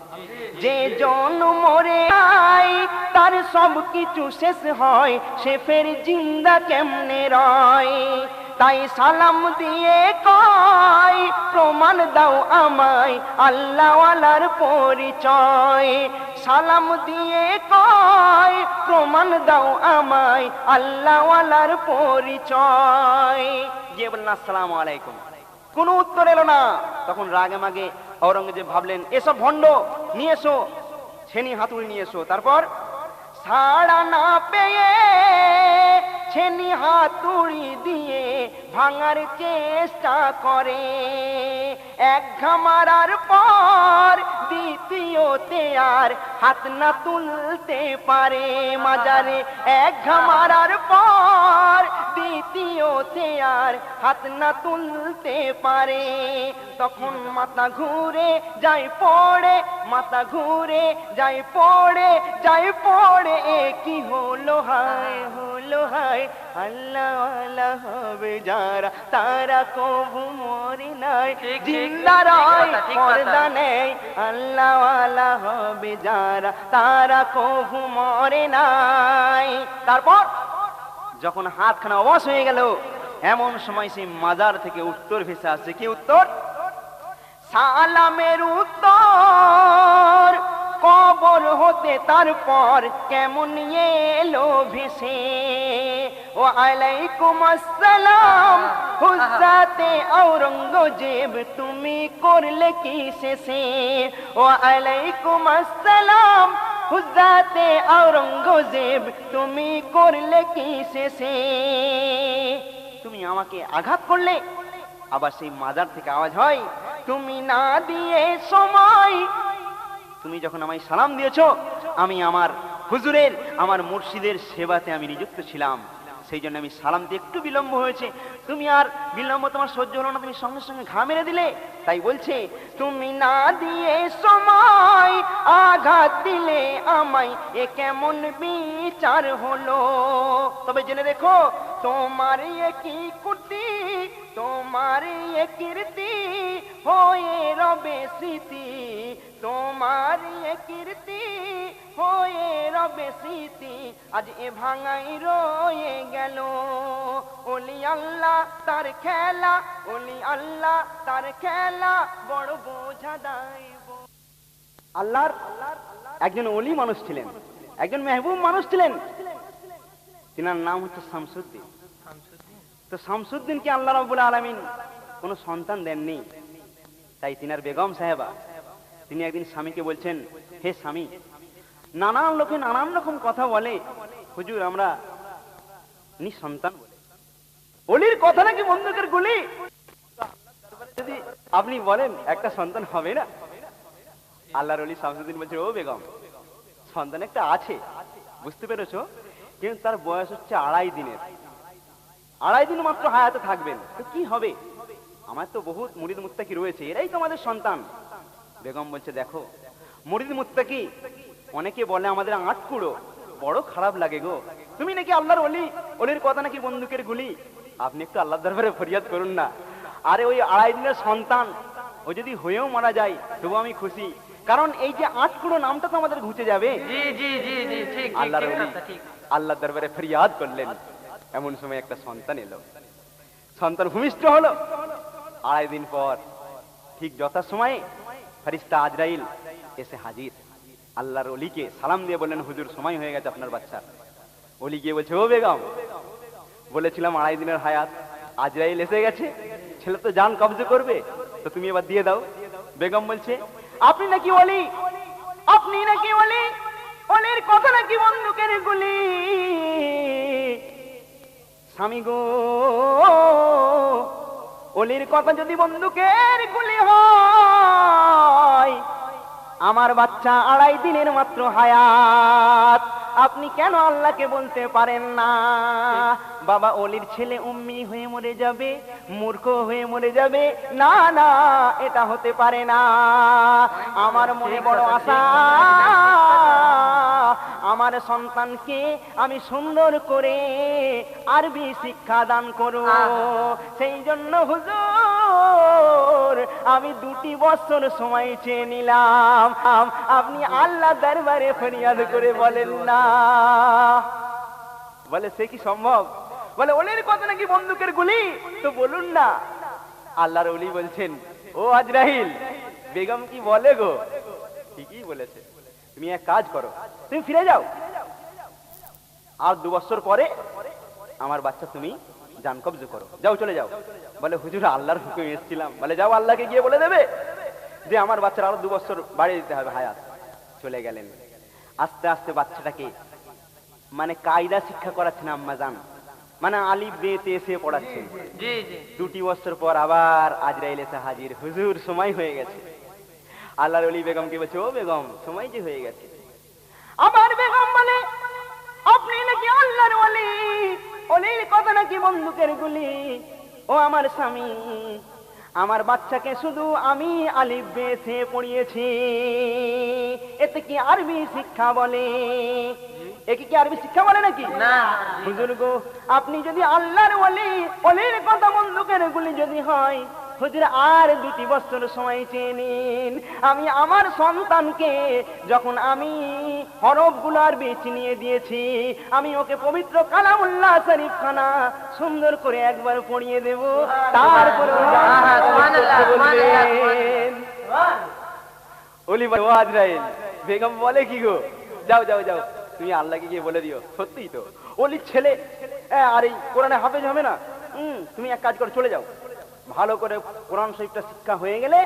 A: যে জন মরে যায় তার সব কিছু শেষ হয়, সে ফের জিন্দা কেমনে রয়। তাই সালাম দিয়ে কয় প্রমাণ দাও আমায় আল্লাহ ওয়ালার পরিচয়। সালাম দিয়ে কয় প্রমাণ দাও আমায় আল্লাহ ওয়ালার পরিচয়। গিয়ে বললেন আসসালামু আলাইকুম, কোনো উত্তর এলো না। তখন রাগে মাগে ঔরঙ্গজেব ভাবলেন এসব ভণ্ড, নিয়ে এসো ছেনি হাতুড়ি নিয়ে এসো। তারপর ছাড়া না পেয়ে ছেনি হাতুড়ি দিয়ে ভাঙার চেষ্টা করে। এক ঘামারার পর দ্বিতীয়তে আর হাত না তুলতে পারে মাজারে। এক ঘামারার পর দ্বিতীয়তে আর হাত না তুলতে পারে। তখন মাথা ঘুরে যাই পড়ে, মাথা ঘুরে যাই পড়ে, যাই পড়ে এ কি হলো হায়, হলো হায়। আল্লাহ ওয়ালা হবে যারা, তারা কভু মরে নাই, জিন্দা রয় পর্দা নেই। আল্লাহ ওয়ালা হবে যারা, তারা কভু মরে নাই। তারপর যখন হাতখানা অবশ হয়ে গেল, এমন সময় সেই মাজার থেকে উত্তর ভেসে আসছে। কি উত্তর? সালামের উত্তর কবর হতে তারপর কেমন এলো ভেসে। ও আলাইকুম আসসালাম হুজ্জাতে আওরঙ্গজেব, তুমি করলে কি শেষে। ও আলাইকুম আসসালাম হুজ্জাতে আওরঙ্গজেব, তুমি করলে কি শেষে। তুমি আমাকে আঘাত করলে। আবার সেই মাজার থেকে আওয়াজ হয়, তুমি না দিয়ে সময়, তুমি যখন আমায় সালাম দিয়েছো, আমি আমার হুজুরের, আমার মুর্শিদের সেবাতে আমি নিযুক্ত ছিলাম, সেই জন্য আমি সালাম দিয়ে একটু বিলম্ব হয়েছে। তুমি আর বিলম্ব তোমার সহ্য হলো না, তুমি সঙ্গে সঙ্গে ঘা মেরে দিলে। তাই বলছে, তুমি না দিয়ে সময় আঘাত দিলে আমায়, এ কেমন বিচার হলো। তবে জেনে দেখো, তোমার কি কুটি, তোমার কীর্তি হয়ে রবে স্মৃতি, তোমার কীর্তি হয়ে রবে স্মৃতি। আজ এ ভাঙাই রয়ে গেল। ওলি আল্লাহ তার খেলা, ওলি আল্লাহ তার খেলা, বড় বোঝা দাইব। আল্লাহর একজন ওলি মানুষ ছিলেন, একজন মেহবুব মানুষ ছিলেন, তিনার নাম হচ্ছে শামসুদ্দিন। তো শামসুদ্দিনকে আল্লাহ রাব্বুল আলামিন কোনো সন্তান দেননি। তাই তিনার বেগম সাহেবা, তিনি একদিন স্বামীকে বলছেন, হে স্বামী, নানান লোকে নানান রকম কথা বলে, হুজুর আমরা নিঃসন্তান বলে। ওলির কথা নাকি বন্দুকের গুলি। যদি আপনি বলেন একটা সন্তান হবে না। আল্লাহর ওলি শামসুদ্দিন বলছে, ও বেগম, সন্তান একটা আছে, বুঝতে পেরেছো, কিন্তু তার বয়স হচ্ছে 2.5 দিনের। 2.5 দিন মাত্র হায়াতে থাকবেন, তো কি হবে? আমার তো বহুত মুরিদ মুত্তাকি রয়েছে, এরাই তো আমাদের সন্তান। বেগম বলছে, দেখো মুরিদ মুত্তাকি অনেকে বলে আমাদের আটকুড়ো, বড় খারাপ লাগে গো। তুমি নাকি আল্লাহর ওলি, ওলির কথা নাকি বন্দুকের গুলি। আপনি একটু আল্লাহর দরবারে ফরিয়াদ করুন না। আরে ওই 2.5 দিনের সন্তান, ও যদি হয়েও মারা যায় তবু আমি খুশি, কারণ এই যে আটকুড়ো নামটা তো আমাদের ঘুচে যাবে।
B: জি জি জি জি, ঠিক
A: আল্লাহর
B: ঠিক
A: ওলি
B: ঠিক।
A: আল্লাহর দরবারে ফরিয়াদ করলেন। এমন সময় একটা সন্তান এলো, সন্তান ভূমিষ্ঠ হলো। 2.5 দিন পর ঠিক যথাসময়ে ফেরেশতা আজরাইল এসে হাজির। আল্লাহর ওলিকে সালাম দিয়ে বললেন, হুজুর সময় হয়ে গেছে আপনার বাচ্চার। ওলি গিয়ে বলছে, ও বেগম, বলেছিলাম 2.5 দিনের হায়াত, আজরাইল এসে গেছে, ছেলে তো জান কবজা করবে, তো তুমি এবার দিয়ে দাও। বেগম বলছে, আপনি নাকি ওলি, আপনি নাকি ওলি, ওলির কথা নাকি বন্দুকের গুলি। স্বামী গো, ওলির কথা যদি বন্দুকের গুলি হয়, আমার বাচ্চা 2.5 দিনের মাত্র হায়াত, আপনি কেন আল্লাহকে বলতে পারেন না? বাবা, ওলির ছেলে উম্মি হয়ে মরে যাবে, মূর্খ হয়ে মরে যাবে, না না, এটা হতে পারে না। আমার মনে বড় আশা, আমার সন্তানকে আমি সুন্দর করে আরবি শিক্ষা দান করব, সেই জন্য হুজুর আমি 2 বছর সময় চেয়ে নিলাম। আপনি আল্লাহ দরবারে ফরিয়াদ করে বলেন না। বলে, সে কি সম্ভব? বলে, ওলির কথা নাকি বন্দুকের গুলি, তো বলুন না। আল্লাহর ওলি বলছেন, ও আজরাইল, বেগম কি বলে গো? ঠিকই বলেছে, তুমি এক কাজ করো, তুমি ফিরে যাও, আর 2 বছর পরে আমার বাচ্চা তুমি জান কবজ করো, যাও, চলে যাও। বলে, হুজুর আল্লাহর হুকুম এসেছিলাম। বলে, যাও, আল্লাহকে গিয়ে বলে দেবে যে আমার বাচ্চার আরো 2 বছর বাড়িয়ে দিতে হবে হায়াত। চলে গেলেন। আস্তে আস্তে বাচ্চাটাকে মানে কায়দা শিক্ষা করাচ্ছেন আম্মা জান, মানে আলিফ বে তে সে পড়াচ্ছেন।
B: জি জি।
A: 2 বছর পর আবার আজরাইল এসে হাজির, হুজুর সময় হয়ে গেছে। আল্লাহর ওলি বেগমকে বলছে, ও বেগম, সময় যে হয়ে গেছে। আমার বেগম বলে, আপনি নাকি আল্লাহর ওলি, ওলির কথা নাকি বন্দুকের গুলি। ও আমার স্বামী, আমার বাচ্চাকে শুধু আমি আলিফ বে তে পড়িয়েছি, এতে কি আরবি শিক্ষা বলে? একে কি আরবি শিক্ষা বলে নাকি?
B: না।
A: হুজুর গো, আপনি যদি আল্লাহর ওলি, ওলির কথা বন্দুকের গুলি যদি হয়, হুজুর আর 2 বছর সময় চেয়ে নিন, আমি আমার সন্তানকে যখন আমি হরফগুলার বীজ নিয়ে দিয়েছি, আমি ওকে পবিত্র কালামুল্লাহ শরীফ খানা সুন্দর করে একবার পড়িয়ে দেব, তারপরে ওলি বলে, ও আজরাইল, বেগম বলে কি গো, যাও যাও যাও, তুমি আল্লাহকে গিয়ে বলে দিও। সত্যিই তো, ওলির ছেলে আর এই কোরআনে হাফেজ হবে না, তুমি এক কাজ করে চলে যাও, ভালো করে কোরআন শরীফটা শিক্ষা হয়ে গেলে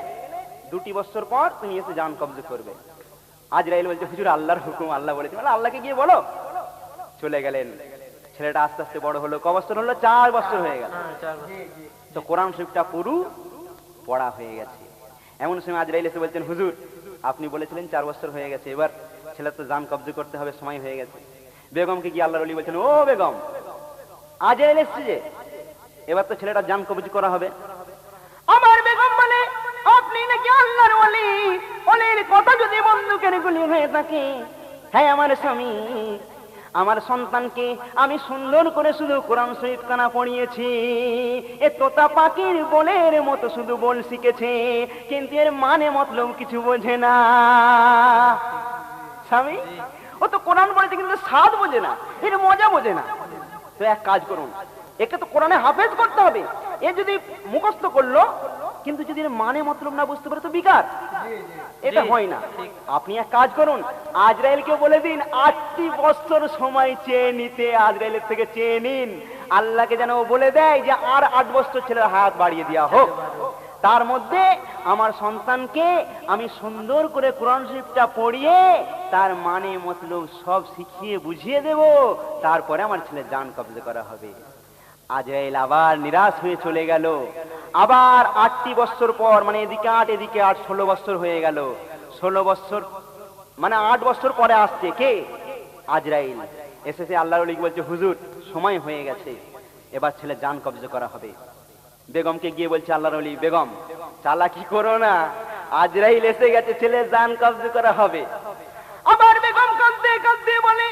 A: 2 বছর পর তুমি এসে জান কবজ করবে। আজরাইল বলছে, হুজুর আল্লাহর হুকুম, আল্লাহ বলেছে, মানে আল্লাহকে গিয়ে বলো। চলে গেলেন। ছেলেটা আস্তে আস্তে বড় হলো। ক বছর হলো? 4 বছর হয়ে গেল। তো কোরআন শরীফটা পুরো পড়া হয়ে গেছে। এমন সময় আজরাইল এসে বলছেন, হুজুর আপনি বলেছিলেন 4 বছর হয়ে গেছে, এবার ছেলে তো জান কবজ করতে হবে, সময় হয়ে গেছে। বেগমকে গিয়ে আল্লাহর ওলি বলছেন, ও বেগম, আজরাইল এসেছে যে, এবার তো ছেলেটা জান কবজ করা হবে। আমার বেগম বলে, আপনি নাকি আল্লাহর ওলি, ওলির কথা যদি বন্দুকের গুলি হয়ে থাকে, হ্যাঁ আমার স্বামী, আমার সন্তানকে আমি সুন্দর করে শুধু কোরআন শরীফ খানা পড়িয়েছি, এ তোতা পাখির বলের মতো শুধু বল শিখেছে, কিন্তু এর মানে মতলব কিছু বোঝে না। স্বামী, ও তো কোরআন পড়েছে কিন্তু স্বাদ বোঝে না, এর মজা বোঝে না। তো এক কাজ করুন, একে তো কোরআনে হাফেজ করতে হবে। এ যদি মুখস্থ করলো কিন্তু যদি এর মানে মতলব না বুঝতে পারে তো বিকার, এটা হয় না। আপনি এক কাজ করুন, আজরাইলকে বলে দিন 8 বছর সময় চেয়ে নিতে, আজরাইলের থেকে চেয়ে নিন, আল্লাহকে যেন বলে দেয় যে আর 8 বছর ছেলের হায়াত বাড়িয়ে দেওয়া হোক, তার মধ্যে আমার সন্তানকে আমি সুন্দর করে কোরআন শরীফটা পড়িয়ে তার মানে মতলব সব শিখিয়ে বুঝিয়ে দেব, তারপরে আমার ছেলে জান কবজ করা হবে। আজরাইল আবার নিরাশ হয়ে চলে গেল। আবার 8 বছর পর, মানে এদিকে 8 এদিকে 8, 16 বছর হয়ে গেল। 16 বছর মানে 8 বছর পরে আসছে কে? আজরাইল এসেছে। আল্লাহর ওলি বলছে, হুজুর সময় হয়ে গেছে, এবার ছেলে জান কবজ করা হবে। বেগমকে গিয়ে বলছে আল্লাহর ওলি, বেগম চালাকি করো না, আজরাইল এসে গেছে, ছেলে জান কবজ করা হবে। আবার বেগম কাঁদতে কাঁদতে বলে,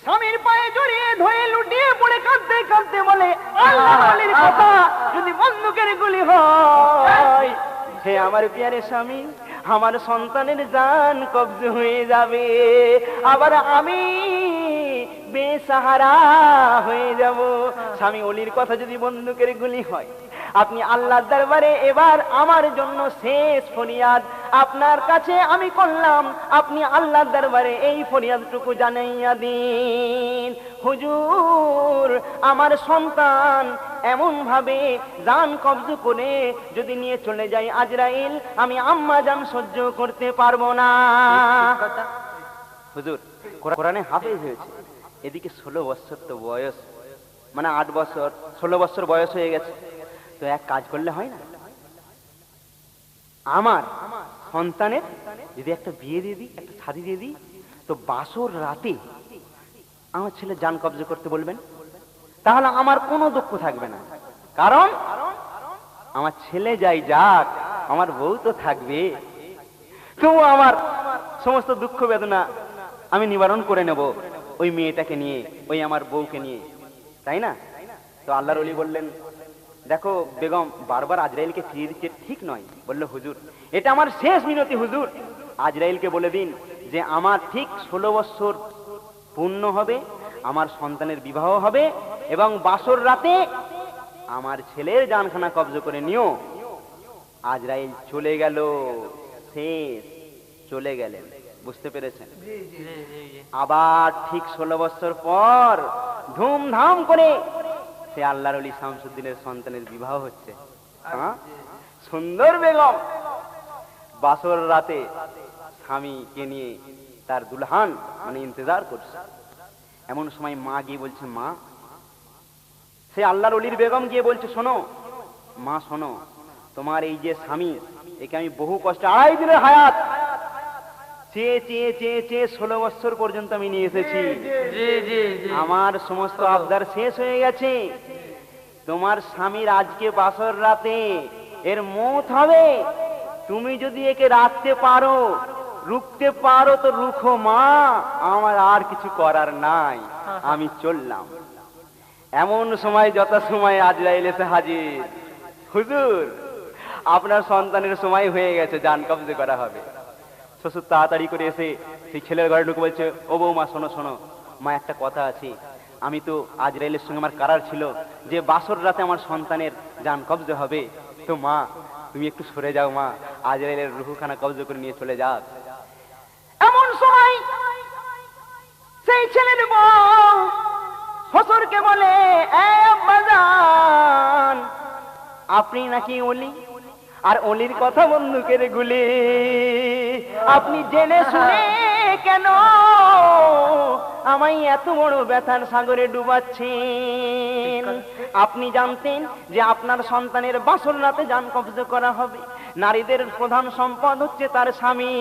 A: স্বামীর পায়ে জড়িয়ে ধরে লুটিয়ে পড়ে কাঁদতে কাঁদতে বলে, আল্লাহর ওলির কথা যদি বন্দুকের গুলি হয়, হে আমার প্রিয় স্বামী, আমার সন্তানের জান কবজ হয়ে যাবে, আবার আমি বেসাহারা হয়ে যাব। স্বামী, ওলির কথা যদি বন্দুকের গুলি হয়, আপনি আল্লাহর দরবারে এবার আমার জন্য শেষ ফরিয়াদ আপনার কাছে আমি করলাম, আপনি আল্লাহর দরবারে এই ফরিয়াদটুকু জানাইয়া দিন, হুজুর আমার সন্তান এমন ভাবে জান কবজ করে যদি নিয়ে চলে যায় আজরাইল, আমি আম্মা জান সহ্য করতে পারবো না। হুজুর কোরআনে হাফেজ হয়েছে, এদিকে 16 বছর তো বয়স, মানে 8 বছর 16 বছর বয়স হয়ে গেছে, তো এক কাজ করলে হয় না, আমার সন্তানের যদি একটা বিয়ে দিয়ে দিই, একটা শাদী দিয়ে দিই, তো বাসর রাতে আমার ছেলে জান কবজ করতে বলবেন, তাহলে আমার কোনো দুঃখ থাকবে না, কারণ আমার ছেলে যাই যাক, আমার বউ তো থাকবে, তো আমার সমস্ত দুঃখ বেদনা আমি নিবারণ করে নেব ওই মেয়েটাকে নিয়ে, ওই আমার বউকে নিয়ে, তাই না? তো আল্লাহর ওলি বললেন, দেখো বেগম বারবার আজরাইলকে ফিরিয়ে দিচ্ছে ঠিক নয়। বলল, হুজুর এটা আমার শেষ মিনতি, হুজুর আজরাইলকে বলে দিন যে আমার ঠিক 16 বছর পূর্ণ হবে, আমার সন্তানের বিবাহ হবে, এবং বাসর রাতে আমার ছেলের জানখানা কবজ করে নিও। আজরাইল চলে গেল, শেষ চলে গেলেন, বুঝতে পেরেছেন? আবার ঠিক 16 বছর পর ধুমধাম করে সে আল্লাহর ওলি শামসুদ্দিনের সন্তানের বিবাহ হচ্ছে। সুন্দর বেগম বাসর রাতে স্বামীকে নিয়ে তার দুলহান মানে ইন্তজার করছে। এমন সময় মা গিয়ে বলছে, মা, সে আল্লাহর ওলির বেগম গিয়ে বলছে, শোনো মা, শোনো, তোমার এই যে স্বামী, একে আমি বহু কষ্টে 2.5 দিনের হায়াত চেয়ে চেয়ে চেয়ে চেয়ে 16 বছর পর্যন্ত আমি নিয়ে এসেছি, আমার সমস্ত আবদার শেষ হয়ে গেছে, তোমার স্বামীর আজকে বাসর রাতে এর মৌত হবে, তুমি যদি একে রাখতে পারো, রুখতে পারো তো রুখো মা, আমার আর কিছু করার নাই, আমি চললাম। এমন সময় যত সময় আজরাইল এসে হাজির, হুজুর আপনার সন্তানের সময় হয়ে গেছে, জান কবজে করা হবে। শ্বশুর তাড়াতাড়ি করে এসে সেই ছেলের ঘরে ঢুকে বলছে, ও বৌমা শোনো শোনো, মা একটা কথা আছে, আমি তো আজরাইলের সঙ্গে আমার কারার ছিল যে বাসর রাতে আমার সন্তানের জান কবজে হবে, তো মা তুমি একটু সরে যাও মা, আজরাইলের রুহুখানা কবজে করে নিয়ে চলে যাক। এমন সময় সেই ছেলের বউ শ্বশুরকে বলে, এই আব্বাজান, আপনি নাকি ওলি, আর ওলির কথা বন্দুকের গুলি, আপনি জেনে শুনে কেন আমায় এত বড় ব্যথার সাগরে ডুবাচ্ছেন? আপনি জানতেন যে আপনার সন্তানের বাসর রাতে জান কবজ করা হবে। নারীদের প্রধান সম্পদ হচ্ছে তার স্বামী।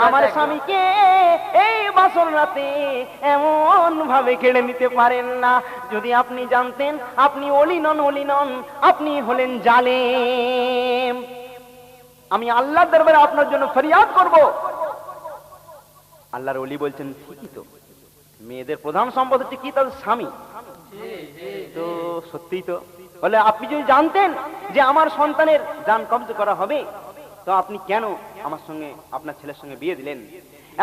A: আমার স্বামীকে এই বাসর রাতে এমন ভাবে কেড়ে নিতে পারেন না। যদি আপনি জানতেন, আপনি ওলি নন, আপনি হলেন জালেম। আমি আল্লাহর দরবারে আপনার জন্য ফরিয়াদ করব। আল্লাহর ওলি বলছেন, ঠিকই তো, মেয়েদের প্রধান সম্পদ হচ্ছে কি? তাদের স্বামী। তো সত্যিই তো, বলে আপনি যদি জানতেন যে আমার সন্তানের জান কবজ করা হবে, তো আপনি কেন আমার সঙ্গে আপনার ছেলের সঙ্গে বিয়ে দিলেন?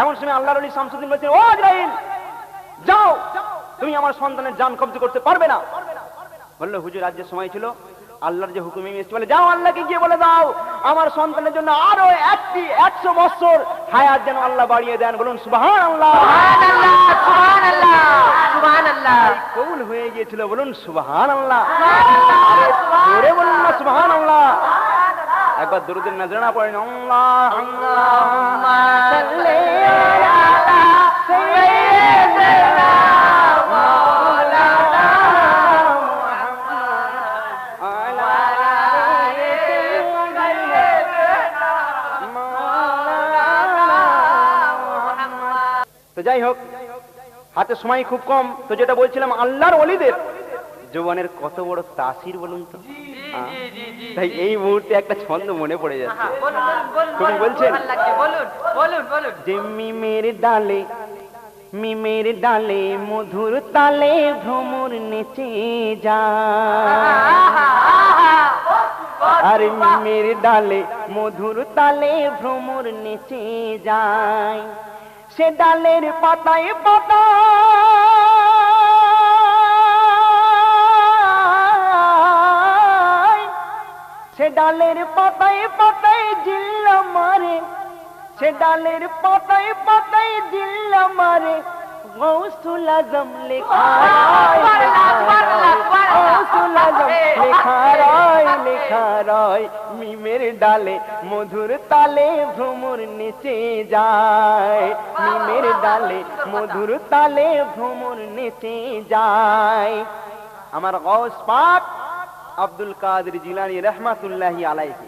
A: এমন সময় আল্লাহর ওলি শামসুদ্দিন বলছেন, ও আজরাইল, যাও, তুমি আমার সন্তানের জান কবজ করতে পারবে না। বললো, হুজুর রাজ্যের সময় ছিল, আল্লাহর যে হুকুম এসেছে, বলে যাও আল্লাহকে গিয়ে বলে দাও আমার সন্তানের জন্য আরো 100 বছর হায়াত যেন আল্লাহ বাড়িয়ে দেন। বলুন সুবহানাল্লাহ,
B: সুবহানাল্লাহ, সুবহানাল্লাহ।
A: কবুল হয়ে গিয়েছিল, বলুন সুবহানাল্লাহ। জোরে বলুন না সুবহানাল্লাহ। একবার দরুদের নজরানা পড়েন, আল্লাহুম্মা সাল্লি আলা সাইয়্যিদিনা মাওলানা মুহাম্মদ ওয়া আলা আলি সাইয়্যিদিনা মাওলানা মুহাম্মদ। তো যাই হোক, হাতে সময় খুব কম, তো যেটা বলছিলাম, আল্লাহর ওলিদের জওয়ানের কত বড় তাসির বলুন তো। তাই এই মুহূর্তে একটা ছন্দ মনে পড়ে যাচ্ছে। কবি বলছেন, যে মিমের ডালে মধুর তালে ভ্রমর নেচে যায়, আর মিমের ডালে মধুর তালে ভ্রমর নেচে যায়, সে ডালের পাতায় পাতায়, সে ডালের পাতায় পাতায় জিল্লা মারে, সে ডালের পাতায় পাতায় জিল্লা মারে, গৌসুল আজম লেখা রয়, মিমের ডালে মধুর তালে ভ্রমর নেচে যায়, মিমের ডালে মধুর তালে ভ্রমর নেচে যায়। আমার গৌস পাক আব্দুল কাদের জিলানী রহমাতুল্লাহি আলাইহি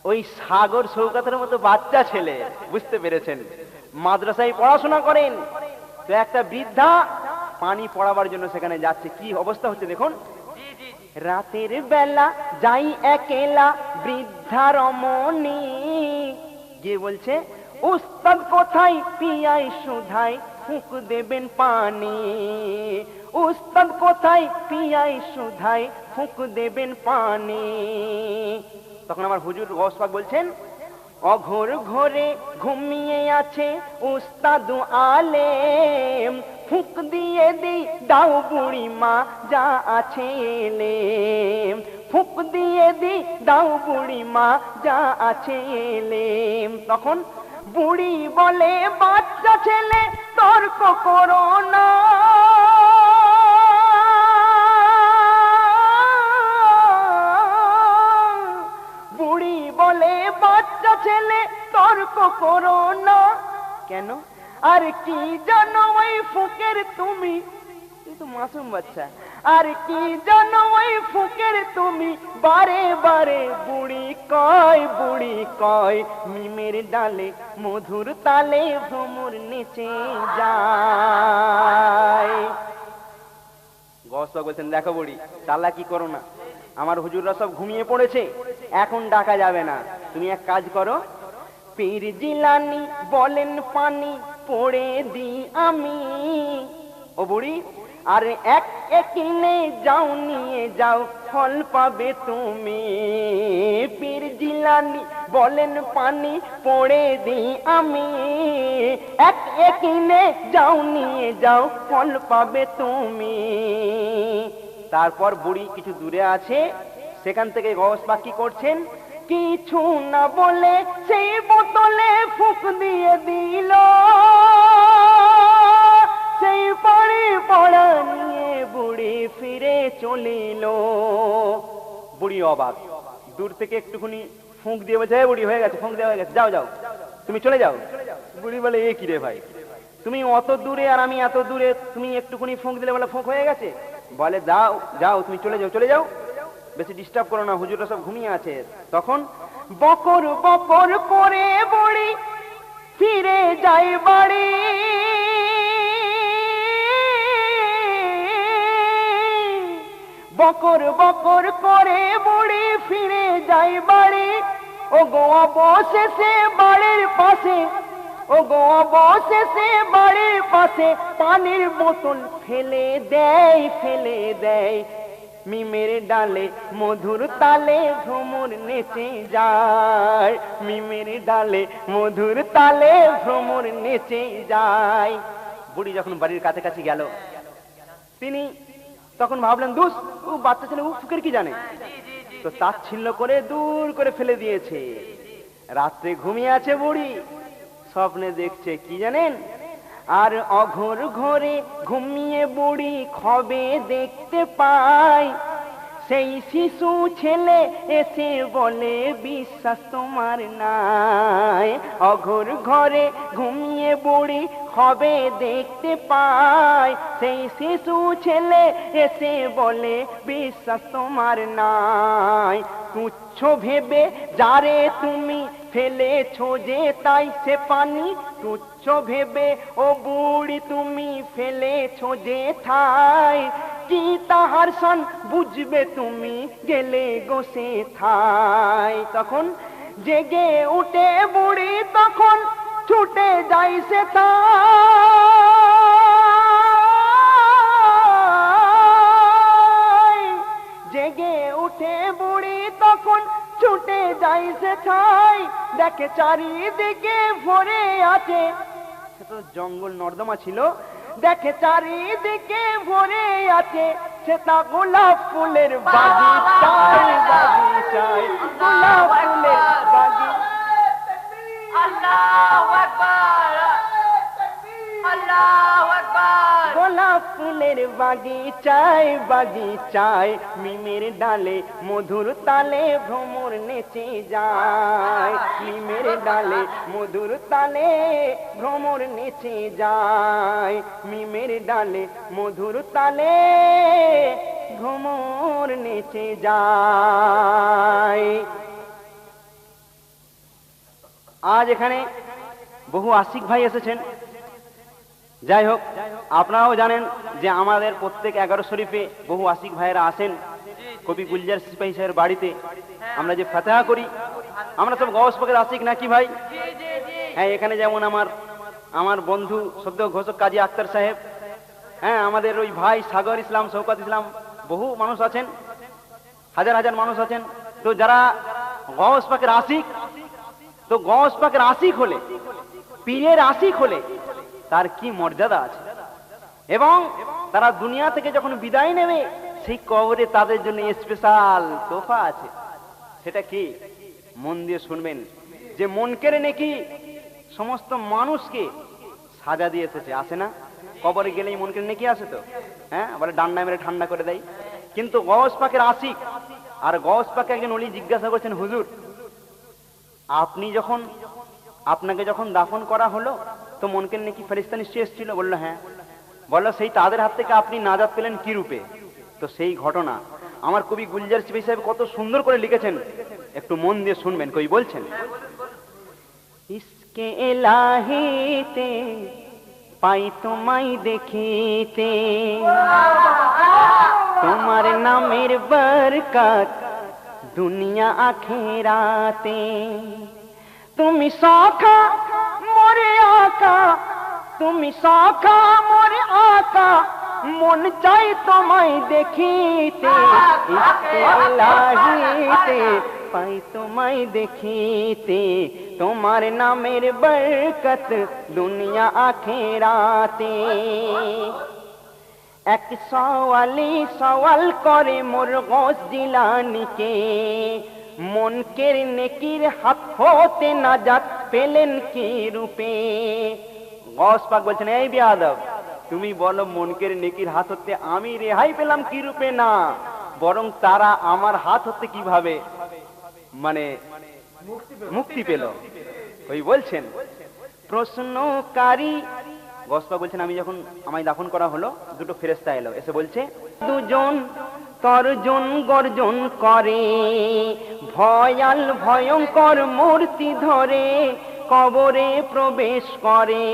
A: ওই সাগর শৌকতের মতো বাচ্চা ছেলে, বুঝতে পেরেছেন, মাদ্রাসায় পড়াশোনা করেন। তো একটা বৃদ্ধা পানি পড়াবার জন্য সেখানে যাচ্ছে, কি অবস্থা হচ্ছে দেখুন। রাতের বেলা যাই একেলা বৃদ্ধা রমণী, গিয়ে বলছে, উস্তাদ কোথায় পিয়াই সুধাই ফুঁক দেবেন পানি, উস্তাদ কোথায় পিয়াই সুধাই ফুঁক দেবেন পানি। তখন আমার হুজুর গৌস পাক বলছেন, অঘোর ঘোরে ঘুমিয়ে আছে উস্তাদ আলেম, ফুঁক দিয়ে দি দাও বুড়ি মা যা আছে এলেম, ফুঁক দিয়ে দি দাও বুড়ি মা যা আছে এলেম। তখন বুড়ি বলে, বাচ্চা ছেলে তর্ক করো না, বুড়ি বলে, বাচ্চা ছেলে তর্ক করো না, কেন? আর কি জানো ওই ফুকের তুমি, কিন্তু মাসুম বাচ্চা, আর কি জানো ওই ফুকের তুমি, বারে বারে বুড়ি কয়, মিমের ডালে মধুর তালে ভ্রমর নেচে যায়। গৌস পাক বলছেন, দেখো বুড়ি, চালাকি করো না, আমার হুজুররা সব ঘুমিয়ে পড়েছে, এখন ডাকা যাবে না, তুমি এক কাজ করো, পীর জিলানী বলেন পানি পড়ে দি আমি। ও বুড়ি, আর এক কিনে যাও নিয়ে যাও ফল পাবে তুমি। পীর জিলানী বলেন পানি পড়ে দিই আমি, এক কিনে যাও নিয়ে যাও ফল পাবে তুমি। তারপর বুড়ি কিছু দূরে আছে, সেখান থেকে গৌস পাক কি করছেন, কিছু না বলে সেই বোতলে ফুঁক দিয়ে দিল, সেই পাড়ি পড়া নিয়ে বুড়ি ফিরে চলিল। বুড়ি অবাক, দূর থেকে একটুখানি ফুঁক দিয়ে বলছে, বুড়ি হয়ে গেছে, ফুঁক দেওয়া হয়ে গেছে, যাও যাও তুমি চলে যাও। বুড়ি বলে, এ কি রে ভাই, তুমি অত দূরে আর আমি এত দূরে, তুমি একটুখানি ফুঁক দিলে বলে ফুঁক হয়ে গেছে? বলে যাও যাও তুমি চলে যাও, চলে যাও, বেশি ডিস্টার্ব করো না, হুজুররা সব ঘুমিয়ে আছে। তখন বকর বকর করে বুড়ি ফিরে যায় বাড়ি, বকর বকর করে বুড়ি ফিরে যায় বাড়ি। ও গো অবশেষে বাড়ির পাশে, ও গো অবশেষে বাড়ির পাশে পানির বোতল ফেলে দেয়, ফেলে দেয়। মিমের ডালে মধুর তালে ভ্রমর নেচে যায়, মিমের ডালে মধুর তালে ভ্রমর নেচে যায়। বুড়ি যখন বাড়ির কাছাকাছি গেল, তিনি তখন ভাবলেন, দুস ও বাচ্চা ছেলে, ও ফুকের কি জানে, তো তাচ্ছিল্য করে দূর করে ফেলে দিয়েছে। রাত্রে ঘুমিয়ে আছে বুড়ি, স্বপ্নে দেখছে কি জানেন, আর অঘোর ঘরে ঘুমিয়ে বুড়ি খবে দেখতে পায়, সেই শিশু ছেলে এসে বলে বিশ্বাস তোমার নাই। অঘোর ঘরে ঘুমিয়ে বুড়ি খবে দেখতে পায়, সেই শিশু ছেলে এসে বলে বিশ্বাস তোমার নাই। তুচ্ছ ভেবে যারে তুমি ফেলেছো যে তাই সে পানি, তুচ্ছ ভেবে ও বুড়ি তুমি ফেলেছো যে ঠাই, কি তাহার সন বুঝবে তুমি গেলে গোসে থাই। তখন জেগে উঠে বুড়ি তখন ছুটে যাই সে থাই, জেগে উঠে বুড়ি তখন ছুটে যাই সে ঠাই। দেখে চারিদিকে ভরে আছে, সে তো জঙ্গল নর্দমা ছিল, দেখে চারিদিকে ভরে আছে সেটা গোলাপ ফুলের বাগিচায়, বাগিচায় গোলাপ ফুলের বাগিচায়।
B: আল্লাহু আকবার, আল্লাহু আকবার।
A: গোলাপ ফুলের বাগিচায়, বাগিচায় মিমের ডালে মধুর তালে ভ্রমর নেচে যায়, মিমের ডালে মধুর তালে ভ্রমর নেচে যায়, মিমের ডালে মধুর তালে ভ্রমর নেচে যায়। আজ এখানে বহু আশিক ভাই এসেছেন। যাই হোক, আপনারাও জানেন যে আমাদের প্রত্যেক 11 শরীফে বহু আশিক ভাইয়েরা আসেন কবি গুলজার সিপাহী সাহেবের বাড়িতে। আমরা যে ফাতিহা করি, আমরা সব গৌস পাকের আশিক নাকি ভাই? হ্যাঁ, এখানে যেমন আমার বন্ধু সদ্য ঘোষক কাজী আক্তার সাহেব, হ্যাঁ, আমাদের ওই ভাই সাগর ইসলাম, শওকত ইসলাম, বহু মানুষ আছেন, হাজার হাজার মানুষ আছেন। তো যারা গৌস পাকের আশিক, তো গৌস পাকের আশিক হলে, পীরের আশিক হলে তার কি মর্যাদা আছে, এবং তারা দুনিয়া থেকে যখন বিদায় নেবে সেই কবরে তাদের জন্য স্পেশাল তোফা আছে। সেটা কি? মন দিয়ে শুনবেন, যে মন কেড়ে নাকি সমস্ত মানুষকে সাজা দিয়ে এসেছে। আসে না? কবরে গেলেই মন কেড়ে নাকি আসে তো, হ্যাঁ, বলে ডান্ডা মেরে ঠান্ডা করে দেয়। কিন্তু গৌস পাকের আশিক, আর গৌস পাকে একজন ওলি জিজ্ঞাসা করছেন, হুজুর আপনাকে যখন দাফন করা হলো তো মনকে নাকি ফেরেশতা নিশ্চয়ই এসেছিল? বললো হ্যাঁ। বললো সেই তাদের হাত থেকে আপনি নাজাত পেলেন কি রূপে? তো সেই ঘটনা আমার কবি গুলজার সিপাহী সাহেব কত সুন্দর করে লিখেছেন, একটু মন দিয়ে শুনবেন। কবি বলছেন, ইসকে এলাহিতে পাই তোমায় দেখিতে, তোমার নামের বরকত দুনিয়া আখিরাতে, তুমি সখা মোরে আকা, তুমি সখা মোরে আকা, মন চাই তোমায় দেখিতে, ইশকে ইলাহিতে পাই তোমায় দেখিতে, তোমার নামের বরকত দুনিয়া আখিরাতে। এক সওয়ালি সওয়াল করে মোর গৌস জিলানীকে, মুনকের নেকির হাত হতে নাজাত পেলেন কি রূপে। গৌস পাক বলছেন, এই বেয়াদব, তুমি বলো মুনকের নেকির হাত হতে আমি রেহাই পেলাম কি রূপে? না, বরং তারা আমার হাত হতে কিভাবে মানে মুক্তি পেল। ওই বলছেন প্রশ্নকারী গৌস পাক বলছেন, আমি যখন আমায় দাফন করা হলো, দুটো ফেরেশতা এলো, এসে বলছে দুজন তর্জন গর্জন করে, ভয়াল ভয়ঙ্কর মূর্তি ধরে কবরে প্রবেশ করে।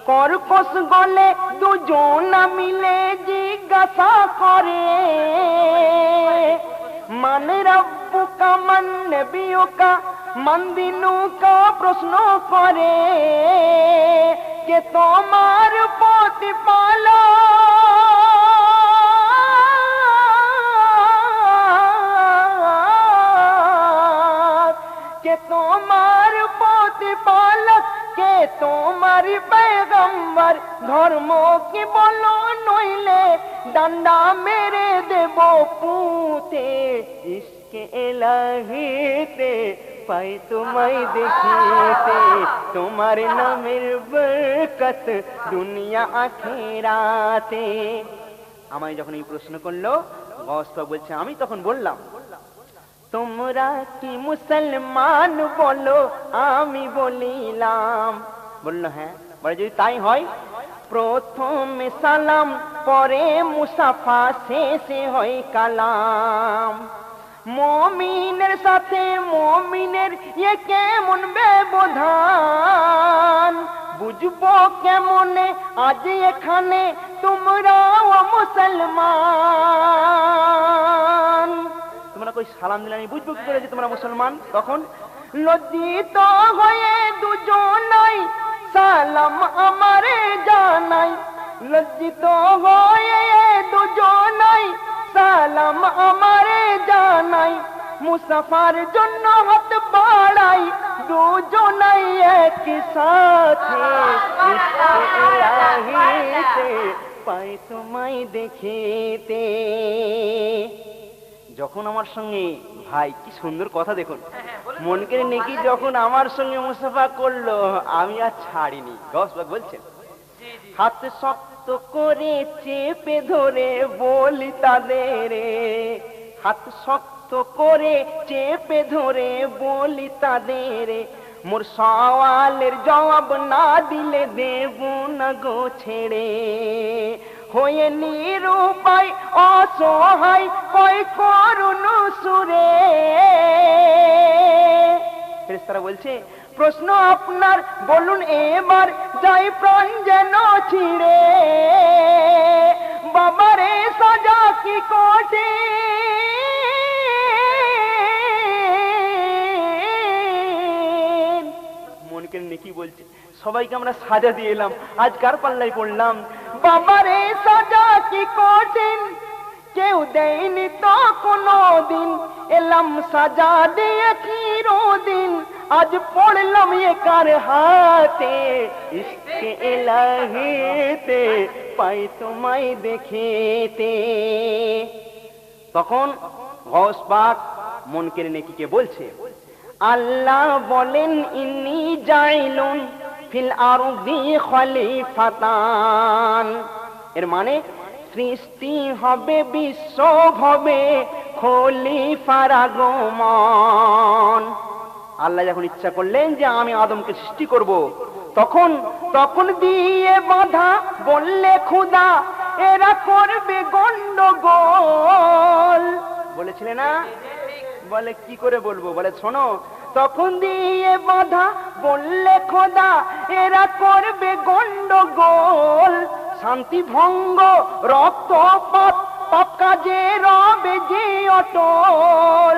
A: কর্কশ গলে দুজন মিলে জিজ্ঞাসা করে, মান রব্বুকা মান নবিয়ুকা মান দিনুকা, প্রশ্ন করে কে তোমার প্রতিপালক, কে তোমার প্রতিপালক, কে তোমার পয়গম্বর, ধর্ম কি বলো নইলে ডান্ডা মেরে দেব পুঁতে। ইশকে ইলাহিতে পাই তোমায় দেখিতে, তোমার নামের বরকত দুনিয়া আখিরাতে। আমায় যখন এই প্রশ্ন করলো, গৌস পাক বলছে, আমি তখন বললাম, তোমরা কি মুসলমান বলো? আমি বলিলাম। বললো হ্যাঁ। বলে যদি তাই হয়, প্রথমে সালাম, পরে মুসাফা, শেষে হয় কালাম। মুমিনের সাথে মুমিনের এ কেমন ব্যবধান, বুঝবো কেমনে আজ এখানে তোমরাও মুসলমান। তোমরা কই সালাম দিলে আমি বুঝবো কি করে যে তোমরা মুসলমান? তখন লজ্জিত হয়ে দুজনাই সালাম আমারে জানাই, লজ্জিত হয়ে দুজনাই সালাম আমারে জানাই, মুসাফার জন্য হাত বাড়াই দুজনাই একই সাথে। ইশকে ইলাহিতে পাই তোমায় দেখিতে। যখন আমার সঙ্গে, ভাই কি সুন্দর কথা দেখুন, মুনকের নেকি যখন আমার সঙ্গে মুসাফা করলো, আমি আর ছাড়িনি। গৌস পাক বলছেন, হাত শক্ত করে চেপে ধরে বলি তাদের, হাত শক্ত করে চেপে ধরে বলি তাদের, মোর সওয়ালের জবাব না দিলে দেব না গো ছেড়ে। হয়ে নিরুপায় অসহায় কয় করুণ সুরে। ফেরেশতারা বলছে, প্রশ্ন আপনার, বলুন এবার যাই প্রাণ যেন ছিড়ে। বাবারে সাজা কি কঠিন। মুনকের নেকি বলছে, সবাইকে আমরা সাজা দিয়ে এলাম, আজ কার পাল্লায় পড়লাম? বাবারে সাজা কি কঠিন, কেউ দেয়নি তো কোনো দিন, এলাম সাজা দিয়ে চিরদিন, আজ পড়লাম এ কার হাতে। ইশকে ইলাহিতে পাই তোমায় দেখিতে। তখন গৌস পাক মুনকের নেকিকে বলছে, আল্লাহ বলেন, ইন্নী জাইলুন ফিল আরদি খলিফাতান। এর মানে সৃষ্টি হবে, বিশ্ব হবে খলিফার আগমন। আল্লাহ যখন ইচ্ছা করলেন যে আমি আদমকে সৃষ্টি করব, তখন দিয়ে বাধা বললে খুদা এরা করবে গন্ডগোল। বলেছিলে না? বলে কি করে বলবো? বলে শোনো, তখন দিয়ে বাধা বললে খোদা এরা করবে গন্ডগোল, শান্তি ভঙ্গ, রক্তপাত, পাপ কাজে রবে যে অটল,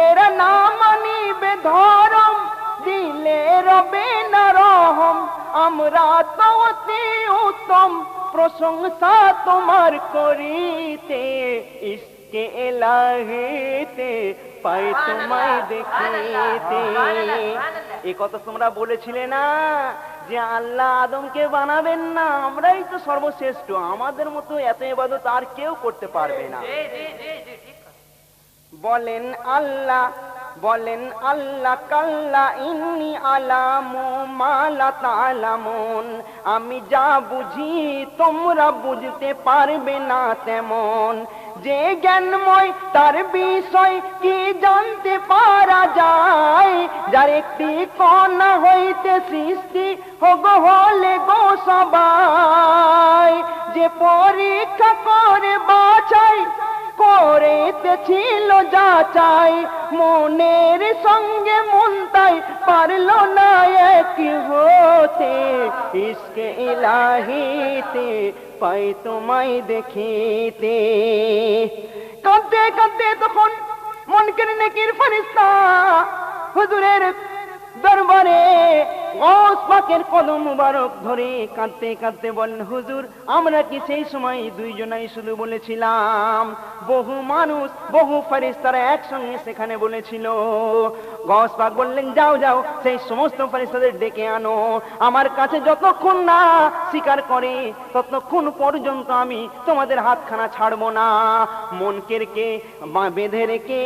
A: এরা না মানিবে ধরম, দিলে রবে না রহম, আমরা তো অতি উত্তম প্রশংসা তোমার করিতে ইশকে এলাহিতে পাই তোমায় দেখিতে। এই কথা তোমরা বলেছিলে না যে আল্লাহ আদমকে বানাবেন না, আমরাই তো সর্বশ্রেষ্ঠ, আমাদের মতো এত ইবাদত আর কেউ করতে পারবে না। বলেন আল্লাহ কাল্লা ইন্নি আলামু মা লা তা'লামুন, আমি যা বুঝি তোমরা বুঝতে পারবে না তেমন। যে জ্ঞানময় তার বিষয় কি জানতে পারা যায়, যার একটি কণা হইতে সৃষ্টি হলে গো সবাই। যে পরীক্ষা করে বাছাই করেছিল যাচাই, মনের সঙ্গে মন তাই পারলো না এক হতে, ইশকে ইলাহিতে পাই তোমায় দেখিতে। কাঁদতে কাঁদতে তখন মুনকির নেকির ফেরেশতা হুজুরের দরবারে গৌস পাকের কদম মুবারক ধরে কাঁদতে কাঁদতে বলেন, হুজুর আমরা কি সেই সময় দুইজনাই শুধু বলেছিলাম? বহু মানুষ বহু ফেরেশতারা একসঙ্গে সেখানে বলেছিল। গৌস পাক বললেন, যাও যাও সেই সমস্ত ফেরেশতাদের ডেকে আনো, আমার কাছে যতক্ষণ না স্বীকার করে ততক্ষণ পর্যন্ত আমি তোমাদের হাতখানা ছাড়বো না। মুনকিরকে বেঁধে রেখে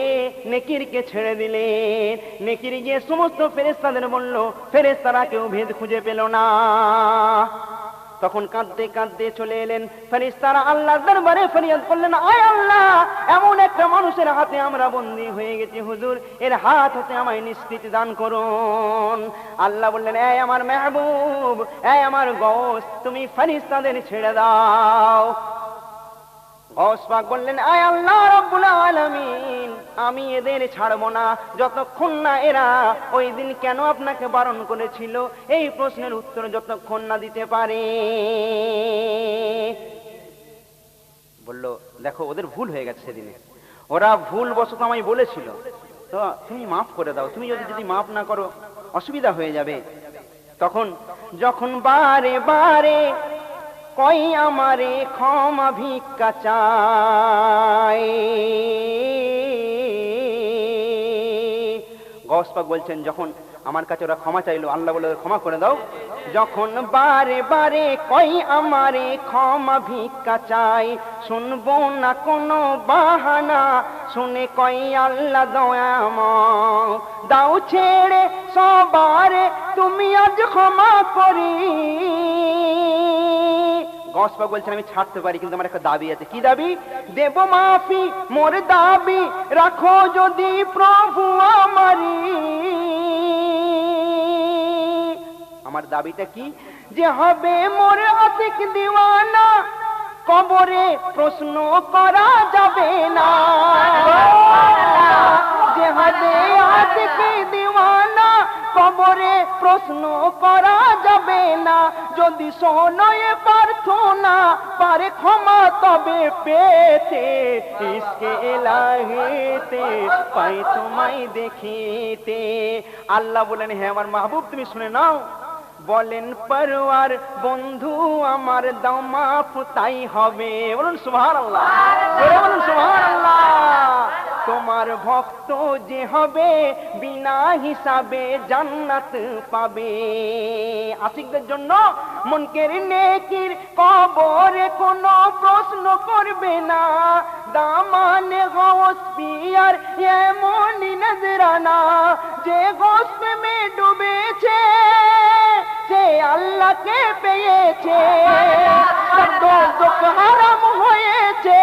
A: নেকিরকে ছেড়ে দিলেন। নেকির গিয়ে সমস্ত ফেরেশতাদের বলল, ফেরেশতারা কেউ ভেদ খুঁজে পেল না। তখন কাঁদতে কাঁদতে চলে এলেন ফেরেশতারা আল্লাহর দরবারে ফরিয়াদ করলেন, আয় আল্লাহ, এমন একটা মানুষের হাতে আমরা বন্দী হয়ে গেছি হুজুর, এর হাত হতে আমায় নিষ্কৃতি দান করুন। আল্লাহ বললেন, এই আমার মেহবুব, এই আমার গৌস, তুমি ফেরেশতাদের ছেড়ে দাও। গৌস পাক বললেন, আয় আল্লাহ রাব্বুল আলামিন, আমি এদের ছাড়বো না যতক্ষণ না এরা ওই দিন কেন আপনাকে বারণ করেছিল এই প্রশ্নের উত্তর যতক্ষণ না দিতে পারে। বলল, দেখো ওদের ভুল হয়ে গেছে সেদিনে, ওরা ভুল বশত আমায় বলেছিল, তো তুমি মাফ করে দাও, তুমি যদি মাফ না করো অসুবিধা হয়ে যাবে। তখন যখন বারে বারে কই আমারে ক্ষমা ভিক্ষা চাই, গৌস পাক বলছেন, যখন আমার কাছে ওরা ক্ষমা চাইলো, আল্লাহ বলে ক্ষমা করে দাও। যখন বারে বারে কই আমারে ক্ষমা ভিক্ষা চাই, শুনবো না কোনো বাহানা, শুনে কই আল্লাহ দয়াময়, দাও ছেড়ে সবারে তুমি আজ ক্ষমা করি। গৌস পাক বলছেন, আমি ছাড়তে পারি, কিন্তু আমার একটা দাবি আছে। কি দাবি? দেব মাফি মোর দাবি রাখো যদি প্রভু আমারি। আমার দাবিটা কি? যে হবে মোর আশিক দিওয়ানা, কবরে প্রশ্ন করা যাবে না। যে হবে আশিক দিওয়ানা, কবরে প্রশ্ন করা যাবে না। যদি শোনয়ে প্রার্থনা পারে ক্ষমা তবে পেতে, ইশকে এলাহিতে পাই তোমায় দেখিতে। আল্লাহ বলেন, হে আমার মাহবুব, তুমি শুনে নাও। বলেন পরওয়ার বন্ধু আমার, দাও মাফ তাই হবে। বলুন সুবহানাল্লাহ, বলুন সুবহানাল্লাহ। তোমার ভক্ত যে হবে বিনা হিসাবে জান্নাত পাবে। আশিকদের জন্য মুনকির নেকির কবরে কোনো প্রশ্ন করবে না। দামানে গৌস পিয়ার এমনই নজরানা, যে গৌস প্রেমে ডুবেছে সে আল্লাহকে পেয়েছে। হারাম হয়েছে